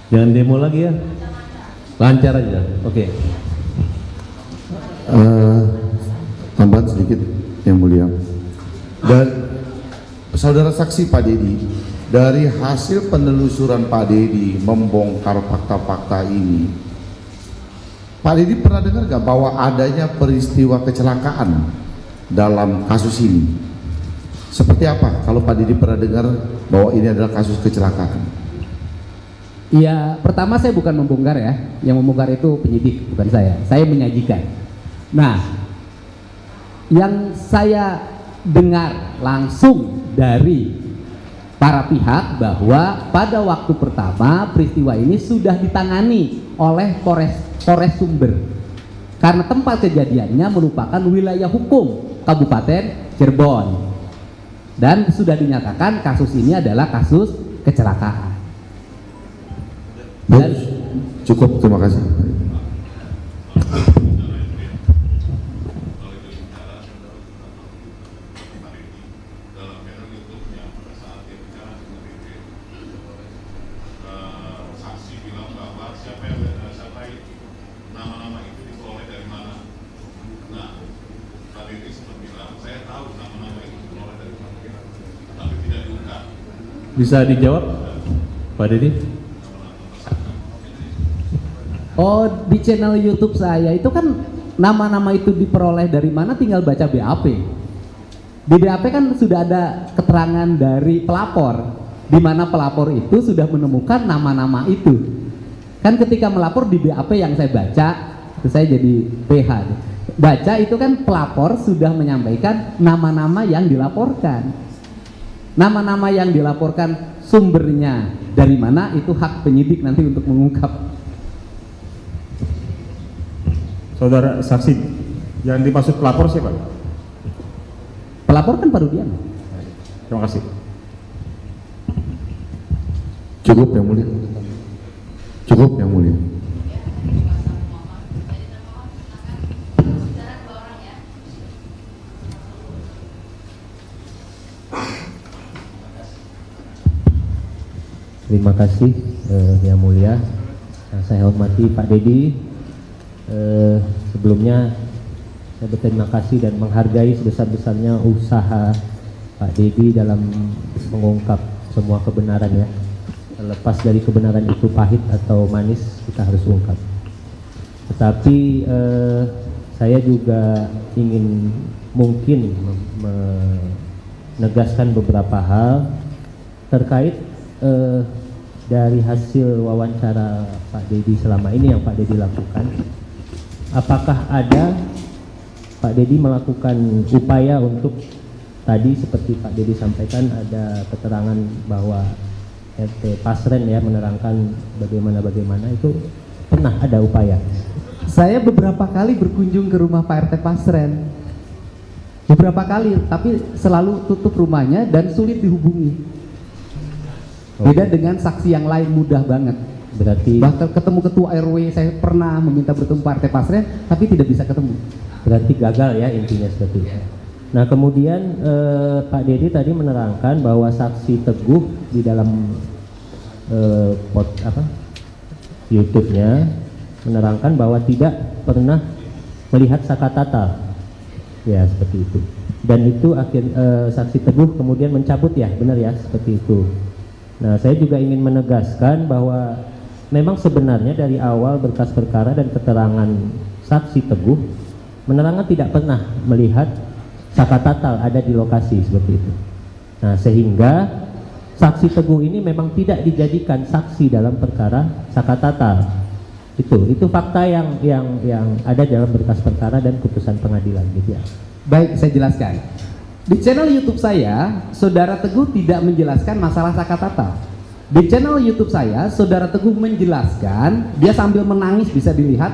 Jangan demo lagi ya, lancar aja. Oke. Tambahan sedikit yang mulia. Dan saudara saksi Pak Dedi, dari hasil penelusuran Pak Dedi membongkar fakta-fakta ini, Pak Dedi pernah dengar nggak bahwa adanya peristiwa kecelakaan dalam kasus ini? Seperti apa kalau Pak Dedi pernah dengar bahwa ini adalah kasus kecelakaan? Ya, pertama saya bukan membongkar ya. Yang membongkar itu penyidik, bukan saya. Saya menyajikan. Nah, yang saya dengar langsung dari para pihak bahwa pada waktu pertama peristiwa ini sudah ditangani oleh Polres Sumber karena tempat kejadiannya merupakan wilayah hukum Kabupaten Cirebon dan sudah dinyatakan kasus ini adalah kasus kecelakaan. Dan Cukup, terima kasih. Bisa dijawab, Pak Dedi? oh, di channel YouTube saya itu kan nama-nama itu diperoleh dari mana, tinggal baca BAP. Di BAP kan sudah ada keterangan dari pelapor, di mana pelapor itu sudah menemukan nama-nama itu. Kan ketika melapor di BAP yang saya baca, itu saya jadi PH. Baca itu kan pelapor sudah menyampaikan nama-nama yang dilaporkan. Nama-nama yang dilaporkan sumbernya dari mana itu hak penyidik nanti untuk mengungkap. Saudara saksi, yang dimaksud pelapor siapa? Pelapor kan Pak Rudiana. Terima kasih. Cukup yang mulia. Cukup yang mulia. Terima kasih yang mulia. Saya hormati Pak Dedi. Sebelumnya saya berterima kasih dan menghargai sebesar-besarnya usaha Pak Dedi dalam mengungkap semua kebenaran ya. Lepas dari kebenaran itu pahit atau manis, kita harus ungkap. Tetapi saya juga ingin mungkin menegaskan beberapa hal terkait dari hasil wawancara Pak Dedi selama ini yang Pak Dedi lakukan. Apakah ada Pak Dedi melakukan upaya untuk tadi seperti Pak Dedi sampaikan ada keterangan bahwa RT Pasren ya menerangkan bagaimana itu pernah ada upaya? Saya beberapa kali berkunjung ke rumah Pak RT Pasren. Beberapa kali, tapi selalu tutup rumahnya dan sulit dihubungi. Beda dengan saksi yang lain mudah banget. Berarti bahkan ketemu ketua RW saya pernah meminta bertemu Pak RT Pasren tapi tidak bisa ketemu. Berarti gagal ya intinya seperti itu. Nah kemudian Pak Dedi tadi menerangkan bahwa saksi Teguh di dalam YouTube-nya menerangkan bahwa tidak pernah melihat Sakatata ya seperti itu. Dan itu saksi Teguh kemudian mencabut ya, benar ya seperti itu. Nah, saya juga ingin menegaskan bahwa memang sebenarnya dari awal berkas perkara dan keterangan saksi Teguh menerangkan tidak pernah melihat Sakatatal ada di lokasi seperti itu. Nah, sehingga saksi Teguh ini memang tidak dijadikan saksi dalam perkara Sakatata. Itu fakta yang ada dalam berkas perkara dan putusan pengadilan gitu ya. Baik, saya jelaskan. Di channel YouTube saya, Saudara Teguh tidak menjelaskan masalah Sakatata. Di channel YouTube saya, Saudara Teguh menjelaskan, dia sambil menangis bisa dilihat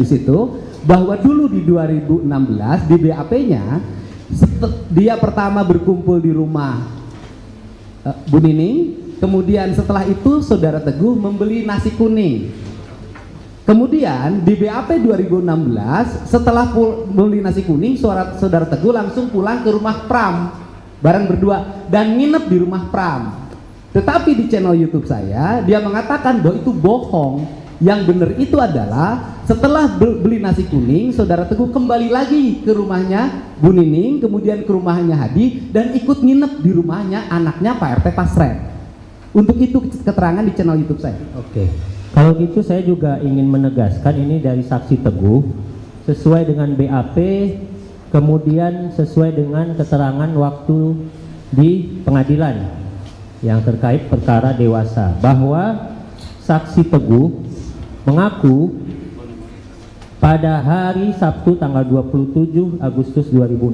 di situ, bahwa dulu di 2016 di BAP-nya dia pertama berkumpul di rumah Bu Nining, kemudian setelah itu Saudara Teguh membeli nasi kuning. Kemudian di BAP 2016 setelah beli nasi kuning, Saudara Teguh langsung pulang ke rumah Pram bareng berdua dan nginep di rumah Pram. Tetapi di channel YouTube saya dia mengatakan bahwa itu bohong. Yang benar itu adalah setelah beli nasi kuning, Saudara Teguh kembali lagi ke rumahnya Bu Nining, kemudian ke rumahnya Hadi dan ikut nginep di rumahnya anaknya Pak RT Pasren. Untuk itu keterangan di channel YouTube saya. Oke. Kalau gitu saya juga ingin menegaskan ini dari saksi Teguh sesuai dengan BAP, kemudian sesuai dengan keterangan waktu di pengadilan yang terkait perkara dewasa, bahwa saksi Teguh mengaku pada hari Sabtu tanggal 27 Agustus 2016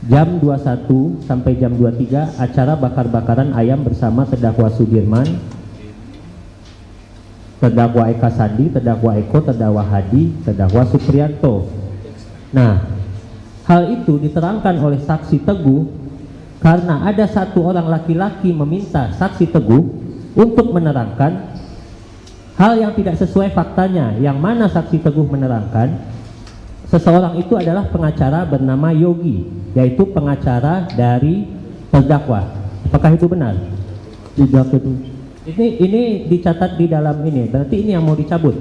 jam 21 sampai jam 23 acara bakar-bakaran ayam bersama terdakwa Sudirman, terdakwa Eka Sandi, terdakwa Eko, terdakwa Hadi, terdakwa Supriyanto. Nah, hal itu diterangkan oleh saksi Teguh karena ada satu orang laki-laki meminta saksi Teguh untuk menerangkan hal yang tidak sesuai faktanya, yang mana saksi Teguh menerangkan seseorang itu adalah pengacara bernama Yogi, yaitu pengacara dari terdakwa. Apakah itu benar? Tidak itu. Ini dicatat di dalam ini, berarti ini yang mau dicabut.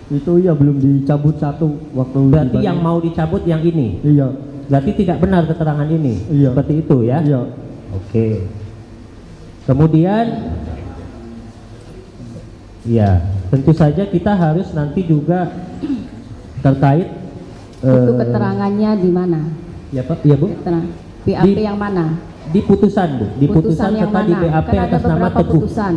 Itu ya belum dicabut satu waktu. Berarti yang mau dicabut yang ini. Iya. Berarti tidak benar keterangan ini. Iya. Seperti itu ya. Iya. Oke. Kemudian, ya tentu saja kita harus nanti juga terkait. Itu keterangannya di mana? Ya Pak, ya Bu. BAP yang mana? Di putusan Bu. Di putusan yang serta di mana? BAP Kan ada atas nama beberapa Teguh. putusan.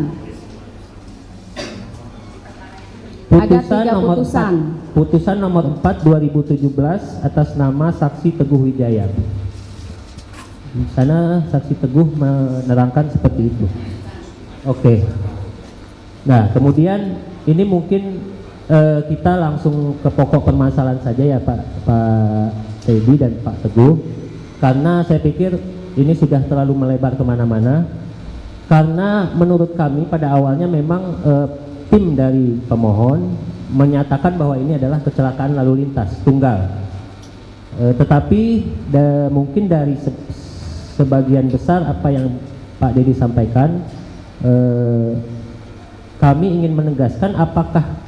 Putusan Ada 3 nomor putusan. 4, putusan nomor 4 2017 atas nama saksi Teguh Wijaya. Di sana saksi Teguh menerangkan seperti itu. Oke. Nah, kemudian ini mungkin kita langsung ke pokok permasalahan saja ya Pak Teddy dan Pak Teguh, karena saya pikir ini sudah terlalu melebar kemana-mana. Karena menurut kami pada awalnya memang tim dari pemohon menyatakan bahwa ini adalah kecelakaan lalu lintas tunggal, tetapi mungkin dari sebagian besar apa yang Pak Dedi sampaikan, kami ingin menegaskan apakah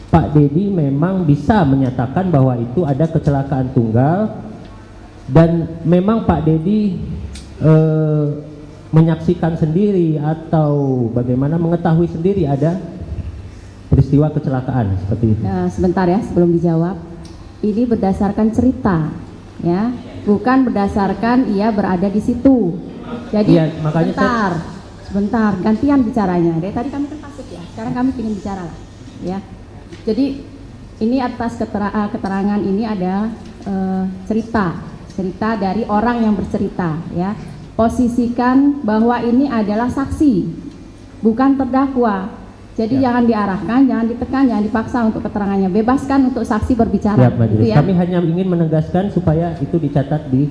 Pak Dedi memang bisa menyatakan bahwa itu ada kecelakaan tunggal dan memang Pak Dedi menyaksikan sendiri atau bagaimana mengetahui sendiri ada peristiwa kecelakaan seperti itu. Nah, sebentar ya sebelum dijawab. Ini berdasarkan cerita, ya, bukan berdasarkan ia berada di situ. Jadi ya, makanya sebentar, gantian bicaranya. Dari tadi kami kan pasif ya, sekarang kami ingin bicara lah, ya. Jadi ini atas keterangan ini ada cerita dari orang yang bercerita, ya. Posisikan bahwa ini adalah saksi, bukan terdakwa. Jadi jangan diarahkan, jangan ditekan, jangan dipaksa untuk keterangannya. Bebaskan untuk saksi berbicara. Siap, Majelis. Gitu ya. Kami hanya ingin menegaskan supaya itu dicatat di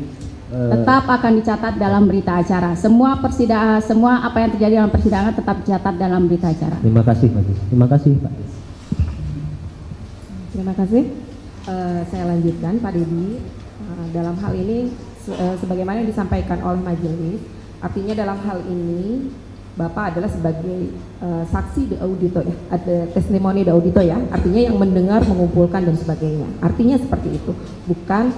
tetap akan dicatat dalam berita acara. Semua persidangan, semua apa yang terjadi dalam persidangan tetap dicatat dalam berita acara. Terima kasih, Majelis. Terima kasih, Pak. Terima kasih. Saya lanjutkan, Pak Dedi. Dalam hal ini, sebagaimana yang disampaikan oleh majelis, artinya dalam hal ini Bapak adalah sebagai saksi de audito ya, ada testimoni de audito ya, artinya yang mendengar, mengumpulkan dan sebagainya. Artinya seperti itu, bukan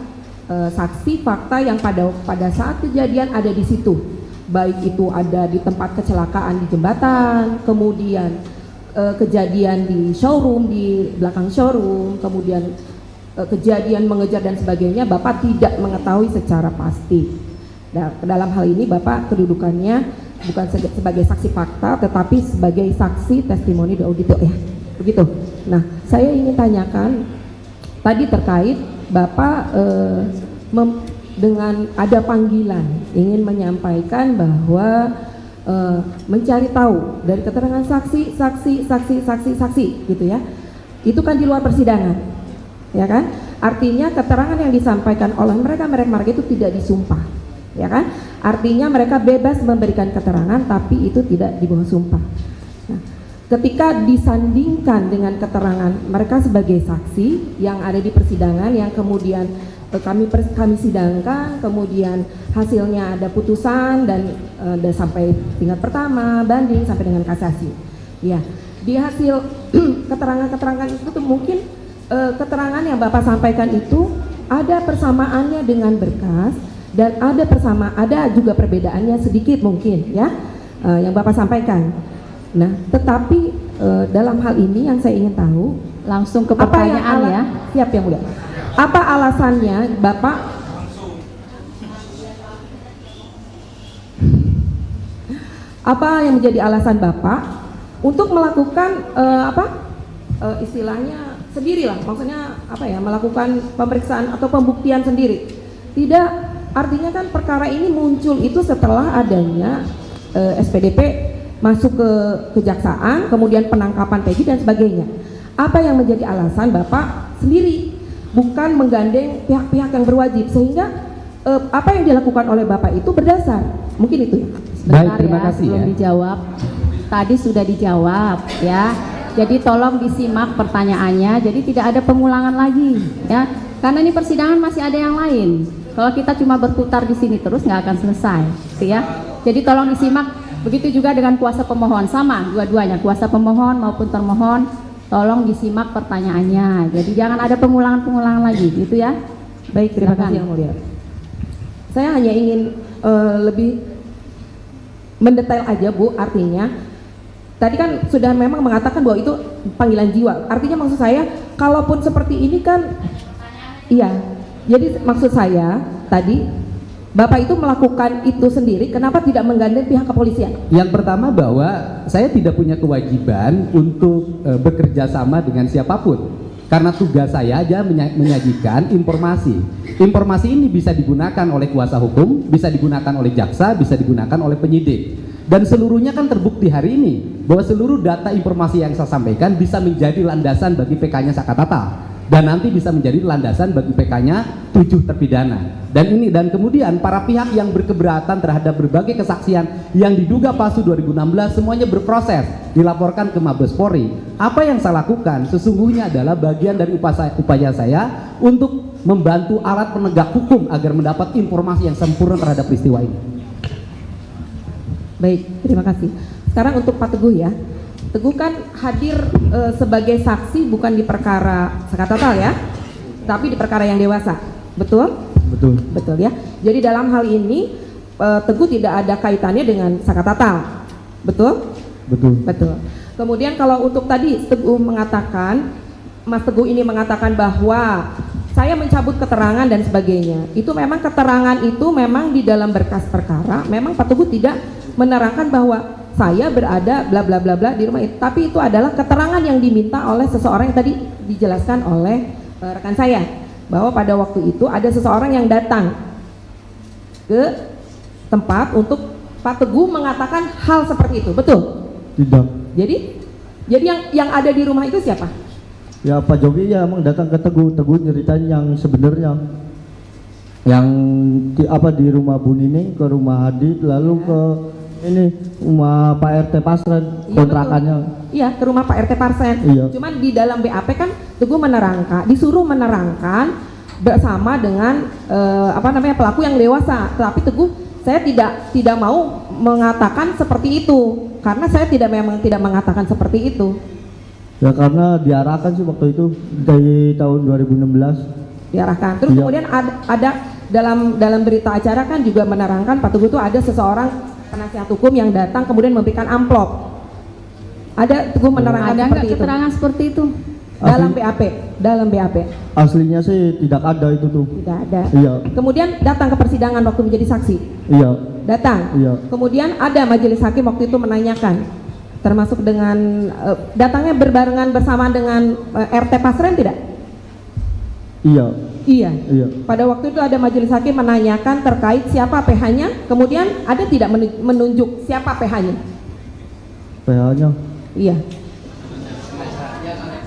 saksi fakta yang pada saat kejadian ada di situ, baik itu ada di tempat kecelakaan di jembatan, kemudian kejadian di showroom, di belakang showroom, kemudian kejadian mengejar dan sebagainya, Bapak tidak mengetahui secara pasti. Nah, dalam hal ini Bapak kedudukannya bukan sebagai saksi fakta, tetapi sebagai saksi testimoni de audito ya, begitu. Nah, saya ingin tanyakan tadi terkait Bapak dengan ada panggilan ingin menyampaikan bahwa mencari tahu dari keterangan saksi gitu ya, itu kan di luar persidangan, ya kan? Artinya keterangan yang disampaikan oleh mereka itu tidak disumpah, ya kan? Artinya mereka bebas memberikan keterangan, tapi itu tidak di bawah sumpah. Nah, ketika disandingkan dengan keterangan mereka sebagai saksi yang ada di persidangan, yang kemudian kami sidangkan, kemudian hasilnya ada putusan dan sampai tingkat pertama, banding sampai dengan kasasi. Ya, di hasil keterangan-keterangan itu tuh mungkin keterangan yang Bapak sampaikan itu ada persamaannya dengan berkas dan ada juga perbedaannya sedikit mungkin ya, yang Bapak sampaikan. Nah, tetapi dalam hal ini yang saya ingin tahu, langsung ke pertanyaan ya. Siap yang mulia. Apa alasannya Bapak yang menjadi alasan Bapak untuk melakukan istilahnya sendirilah, maksudnya melakukan pemeriksaan atau pembuktian sendiri? Tidak, artinya kan perkara ini muncul itu setelah adanya SPDP masuk ke kejaksaan, kemudian penangkapan Peggy dan sebagainya. Apa yang menjadi alasan Bapak sendiri, bukan menggandeng pihak-pihak yang berwajib, sehingga apa yang dilakukan oleh Bapak itu berdasar? Mungkin itu ya. Baik, terima kasih sebelum ya. dijawab, tadi sudah dijawab ya. Jadi tolong disimak pertanyaannya, jadi tidak ada pengulangan lagi ya. Karena ini persidangan masih ada yang lain. Kalau kita cuma berputar di sini terus nggak akan selesai, gitu ya. Jadi tolong disimak. Begitu juga dengan kuasa pemohon, sama dua-duanya, kuasa pemohon maupun termohon, tolong disimak pertanyaannya. Jadi jangan ada pengulangan-pengulangan lagi, gitu ya. Baik, terima kasih yang mulia. Saya hanya ingin lebih mendetail aja Bu, artinya tadi kan sudah memang mengatakan bahwa itu panggilan jiwa. Artinya maksud saya, kalaupun seperti ini kan, iya. Jadi maksud saya tadi Bapak itu melakukan itu sendiri, kenapa tidak menggandeng pihak kepolisian? Yang pertama bahwa saya tidak punya kewajiban untuk bekerja sama dengan siapapun. Karena tugas saya aja menyajikan informasi. Informasi ini bisa digunakan oleh kuasa hukum, bisa digunakan oleh jaksa, bisa digunakan oleh penyidik. Dan seluruhnya kan terbukti hari ini bahwa seluruh data informasi yang saya sampaikan bisa menjadi landasan bagi PK-nya Sakatata. Dan nanti bisa menjadi landasan bagi PK-nya 7 terpidana. Dan kemudian para pihak yang berkeberatan terhadap berbagai kesaksian yang diduga palsu 2016 semuanya berproses, dilaporkan ke Mabes Polri. Apa yang saya lakukan sesungguhnya adalah bagian dari upaya saya untuk membantu alat penegak hukum agar mendapat informasi yang sempurna terhadap peristiwa ini. Baik, terima kasih. Sekarang untuk Pak Teguh ya. Teguh kan hadir sebagai saksi bukan di perkara Sakatata ya, tapi di perkara yang dewasa, betul? Betul. Betul ya. Jadi dalam hal ini Teguh tidak ada kaitannya dengan Sakatata, betul? Betul. Betul. Kemudian kalau untuk tadi Teguh mengatakan, Mas Teguh ini mengatakan bahwa saya mencabut keterangan dan sebagainya, itu memang keterangan itu memang di dalam berkas perkara, memang Pak Teguh tidak menerangkan bahwa saya berada bla bla bla bla di rumah itu, tapi itu adalah keterangan yang diminta oleh seseorang yang tadi dijelaskan oleh rekan saya, bahwa pada waktu itu ada seseorang yang datang ke tempat untuk Pak Teguh mengatakan hal seperti itu, betul? Tidak. Jadi yang ada di rumah itu siapa? Ya Pak Jogi ya emang datang ke Teguh nyeritain yang sebenarnya, yang di rumah Bu Nining, ke rumah Hadid, lalu ke ini rumah Pak RT Pasren, kontrakannya. Iya, ke rumah Pak RT Pasren. Iya. Cuman di dalam BAP kan Teguh disuruh menerangkan bersama dengan pelaku yang dewasa. Tapi Teguh, saya tidak mau mengatakan seperti itu karena saya memang tidak mengatakan seperti itu. Ya karena diarahkan sih waktu itu dari tahun 2016. Diarahkan. Terus Iya. kemudian ada dalam berita acara kan juga menerangkan Pak Teguh itu ada seseorang penasihat hukum yang datang kemudian memberikan amplop. Ada Teguh menerangkan ada seperti nggak itu? keterangan seperti itu? Dalam BAP, dalam BAP. Aslinya sih tidak ada itu tuh. Tidak ada. Iya. Kemudian datang ke persidangan waktu menjadi saksi. Iya. Datang. Iya. Kemudian ada majelis hakim waktu itu menanyakan, termasuk dengan datangnya berbarengan bersamaan dengan RT Pasren tidak? Iya. Iya. Iya. Pada waktu itu ada majelis hakim menanyakan terkait siapa PH-nya, kemudian ada tidak menunjuk siapa PH-nya? PH-nya. Iya.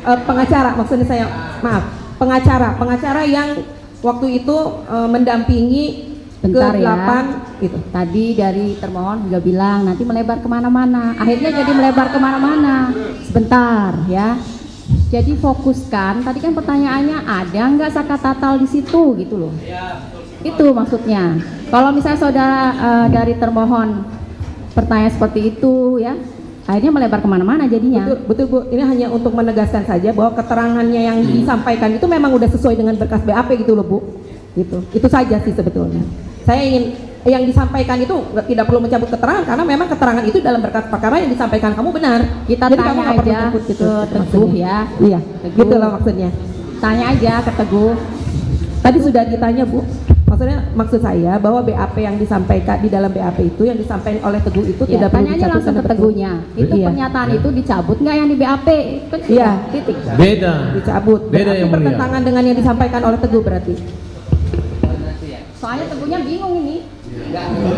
Pengacara, maksudnya saya, maaf, pengacara yang waktu itu mendampingi Bentar ke 8 ya. itu. Tadi dari termohon juga bilang nanti melebar kemana-mana. Akhirnya jadi melebar kemana-mana. Sebentar ya. Jadi fokuskan. Tadi kan pertanyaannya ada nggak sakatatal di situ gitu loh. Itu maksudnya. Kalau misalnya saudara dari termohon pertanyaan seperti itu ya, akhirnya melebar kemana-mana jadinya. Betul Bu. Ini hanya untuk menegaskan saja bahwa keterangannya yang disampaikan itu memang udah sesuai dengan berkas BAP gitu loh Bu. Gitu. Itu saja sih sebetulnya. Saya ingin yang disampaikan itu tidak perlu mencabut keterangan karena memang keterangan itu dalam berkas perkara yang disampaikan kamu benar. Kita Jadi kamu tanya nggak perlu aja cabut gitu, ke Teguh maksudnya. ya. Iya, Teguh. gitu lah maksudnya. Tanya aja ke Teguh. Tadi sudah ditanya Bu. Maksudnya maksud saya bahwa BAP yang disampaikan di dalam BAP itu yang disampaikan oleh Teguh itu Ya, tidak perlu tanyanya dicabut langsung ke sampai betul. Teguhnya. Itu Iya. pernyataan itu dicabut nggak yang di BAP? Kan sudah, Iya. titik. Beda. Dicabut. Beda Berarti yang mulia. bertentangan dengan yang disampaikan oleh Teguh berarti. Soalnya Teguhnya bingung ini.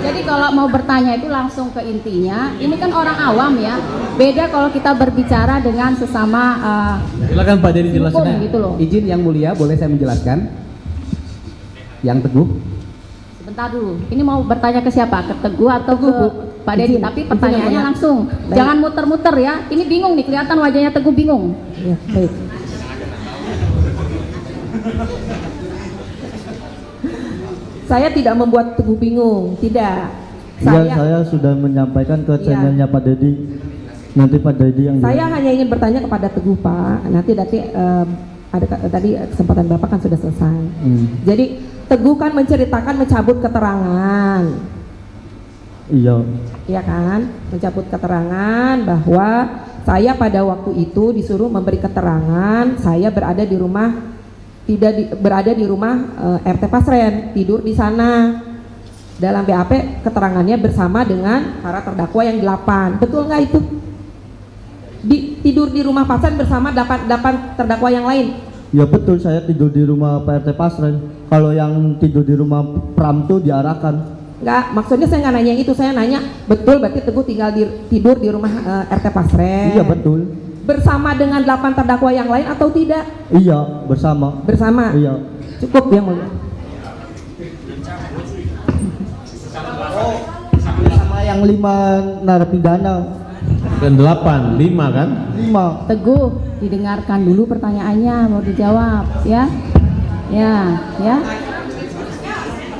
Jadi kalau mau bertanya itu langsung ke intinya. Ini kan orang awam ya. Beda kalau kita berbicara dengan sesama Silakan Pak Dedi hukum jelasin. gitu loh. Izin yang mulia, boleh saya menjelaskan? Yang Teguh. Sebentar dulu. Ini mau bertanya ke siapa? Ke Teguh atau Teguh, ke Bu. Pak Dedi? Izin. Tapi Izin pertanyaannya yang mulia. langsung. Baik. Jangan muter-muter ya. Ini bingung nih. Kelihatan wajahnya Teguh bingung. Ya, baik. Saya tidak membuat Teguh bingung, tidak. Iya, saya sudah menyampaikan ke Iya. channelnya Pak Dedi. Nanti Pak Dedi yang Saya hanya ingin bertanya kepada Teguh Pak. Nanti ada tadi kesempatan Bapak kan sudah selesai. Jadi Teguh kan menceritakan mencabut keterangan, Iya. ya kan? Mencabut keterangan bahwa saya pada waktu itu disuruh memberi keterangan saya berada di rumah berada di rumah RT Pasren, tidur di sana. Dalam BAP keterangannya bersama dengan para terdakwa yang 8. Betul nggak itu? Tidur di rumah Pasren bersama 8 terdakwa yang lain. Ya betul, saya tidur di rumah Pak RT Pasren. Kalau yang tidur di rumah Pram tuh diarahkan. Enggak, maksudnya saya nggak nanya itu, saya nanya betul berarti Teguh tinggal tidur di rumah RT Pasren. Iya betul. Bersama dengan 8 terdakwa yang lain atau tidak? Iya, bersama. Bersama. Iya. Cukup yang mulia. Sama yang 5 narapidana. Dan 8, 5 kan? 5. Teguh, didengarkan dulu pertanyaannya, mau dijawab ya. Ya, ya.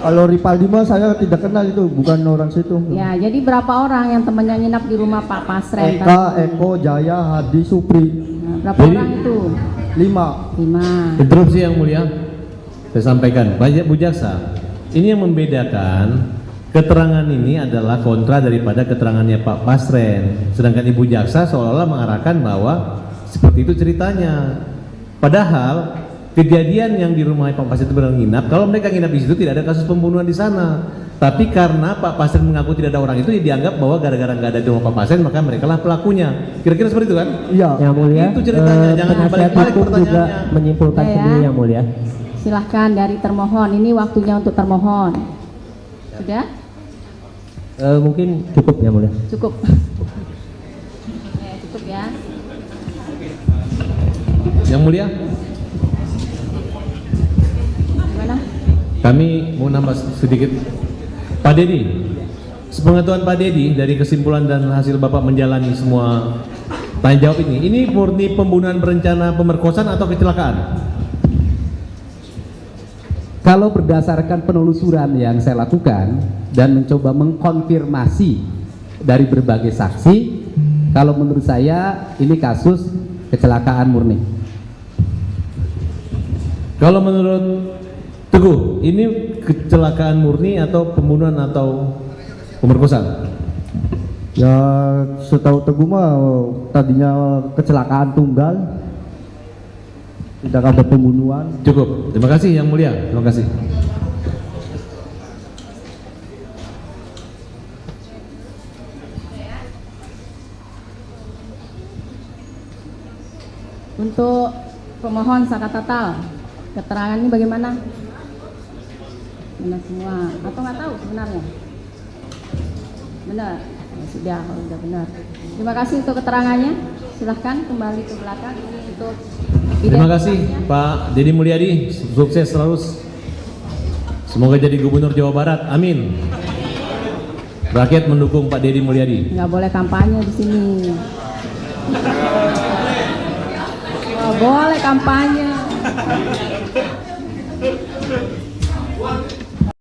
Kalau Ripaldi mah saya tidak kenal itu, bukan orang situ. Ya, jadi berapa orang yang temannya nginap di rumah Pak Pasren? Eka, Eko, Jaya, Hadi, Supri. Nah, berapa Jadi- orang itu? 5. 5. Interupsi yang mulia, saya sampaikan, Pak Bu Jaksa, ini yang membedakan keterangan ini adalah kontra daripada keterangannya Pak Pasren. Sedangkan Ibu Jaksa seolah-olah mengarahkan bahwa seperti itu ceritanya. Padahal kejadian yang di rumah Pak Pasren itu benar nginap, kalau mereka nginap di situ tidak ada kasus pembunuhan di sana. Tapi karena Pak Pasren mengaku tidak ada orang itu, ya dianggap bahwa gara-gara nggak ada di rumah Pak Pasren maka mereka lah pelakunya. Kira-kira seperti itu kan? Iya. Yang mulia, Itu ceritanya, jangan penasihat balik-balik hukum juga pertanyaannya. menyimpulkan Ya, ya. sendiri yang mulia. Silahkan dari termohon, ini waktunya untuk termohon. Sudah? Mungkin cukup ya mulia. Cukup. Cukup ya. Yang mulia, Gimana? kami mau nambah sedikit. Pak Dedi, sepengetahuan Pak Dedi dari kesimpulan dan hasil Bapak menjalani semua tanya jawab ini murni pembunuhan berencana pemerkosaan atau kecelakaan? Kalau berdasarkan penelusuran yang saya lakukan dan mencoba mengkonfirmasi dari berbagai saksi, kalau menurut saya ini kasus kecelakaan murni. Kalau menurut Teguh, ini kecelakaan murni atau pembunuhan atau pemerkosaan? Ya setahu Teguh mah tadinya kecelakaan tunggal. tidak ada pembunuhan. Cukup. Terima kasih Yang Mulia. Terima kasih. Untuk pemohon Sakatatal, keterangan ini bagaimana? Benar semua atau nggak tahu sebenarnya? Benar. Ya, sudah, kalau sudah benar. Terima kasih untuk keterangannya. Silahkan kembali ke belakang ini untuk. Terima kasih Pak Deddy Mulyadi. Sukses selalu. Semoga jadi Gubernur Jawa Barat. Amin. Rakyat mendukung Pak Deddy Mulyadi. Nggak boleh kampanye di sini. Nggak boleh kampanye.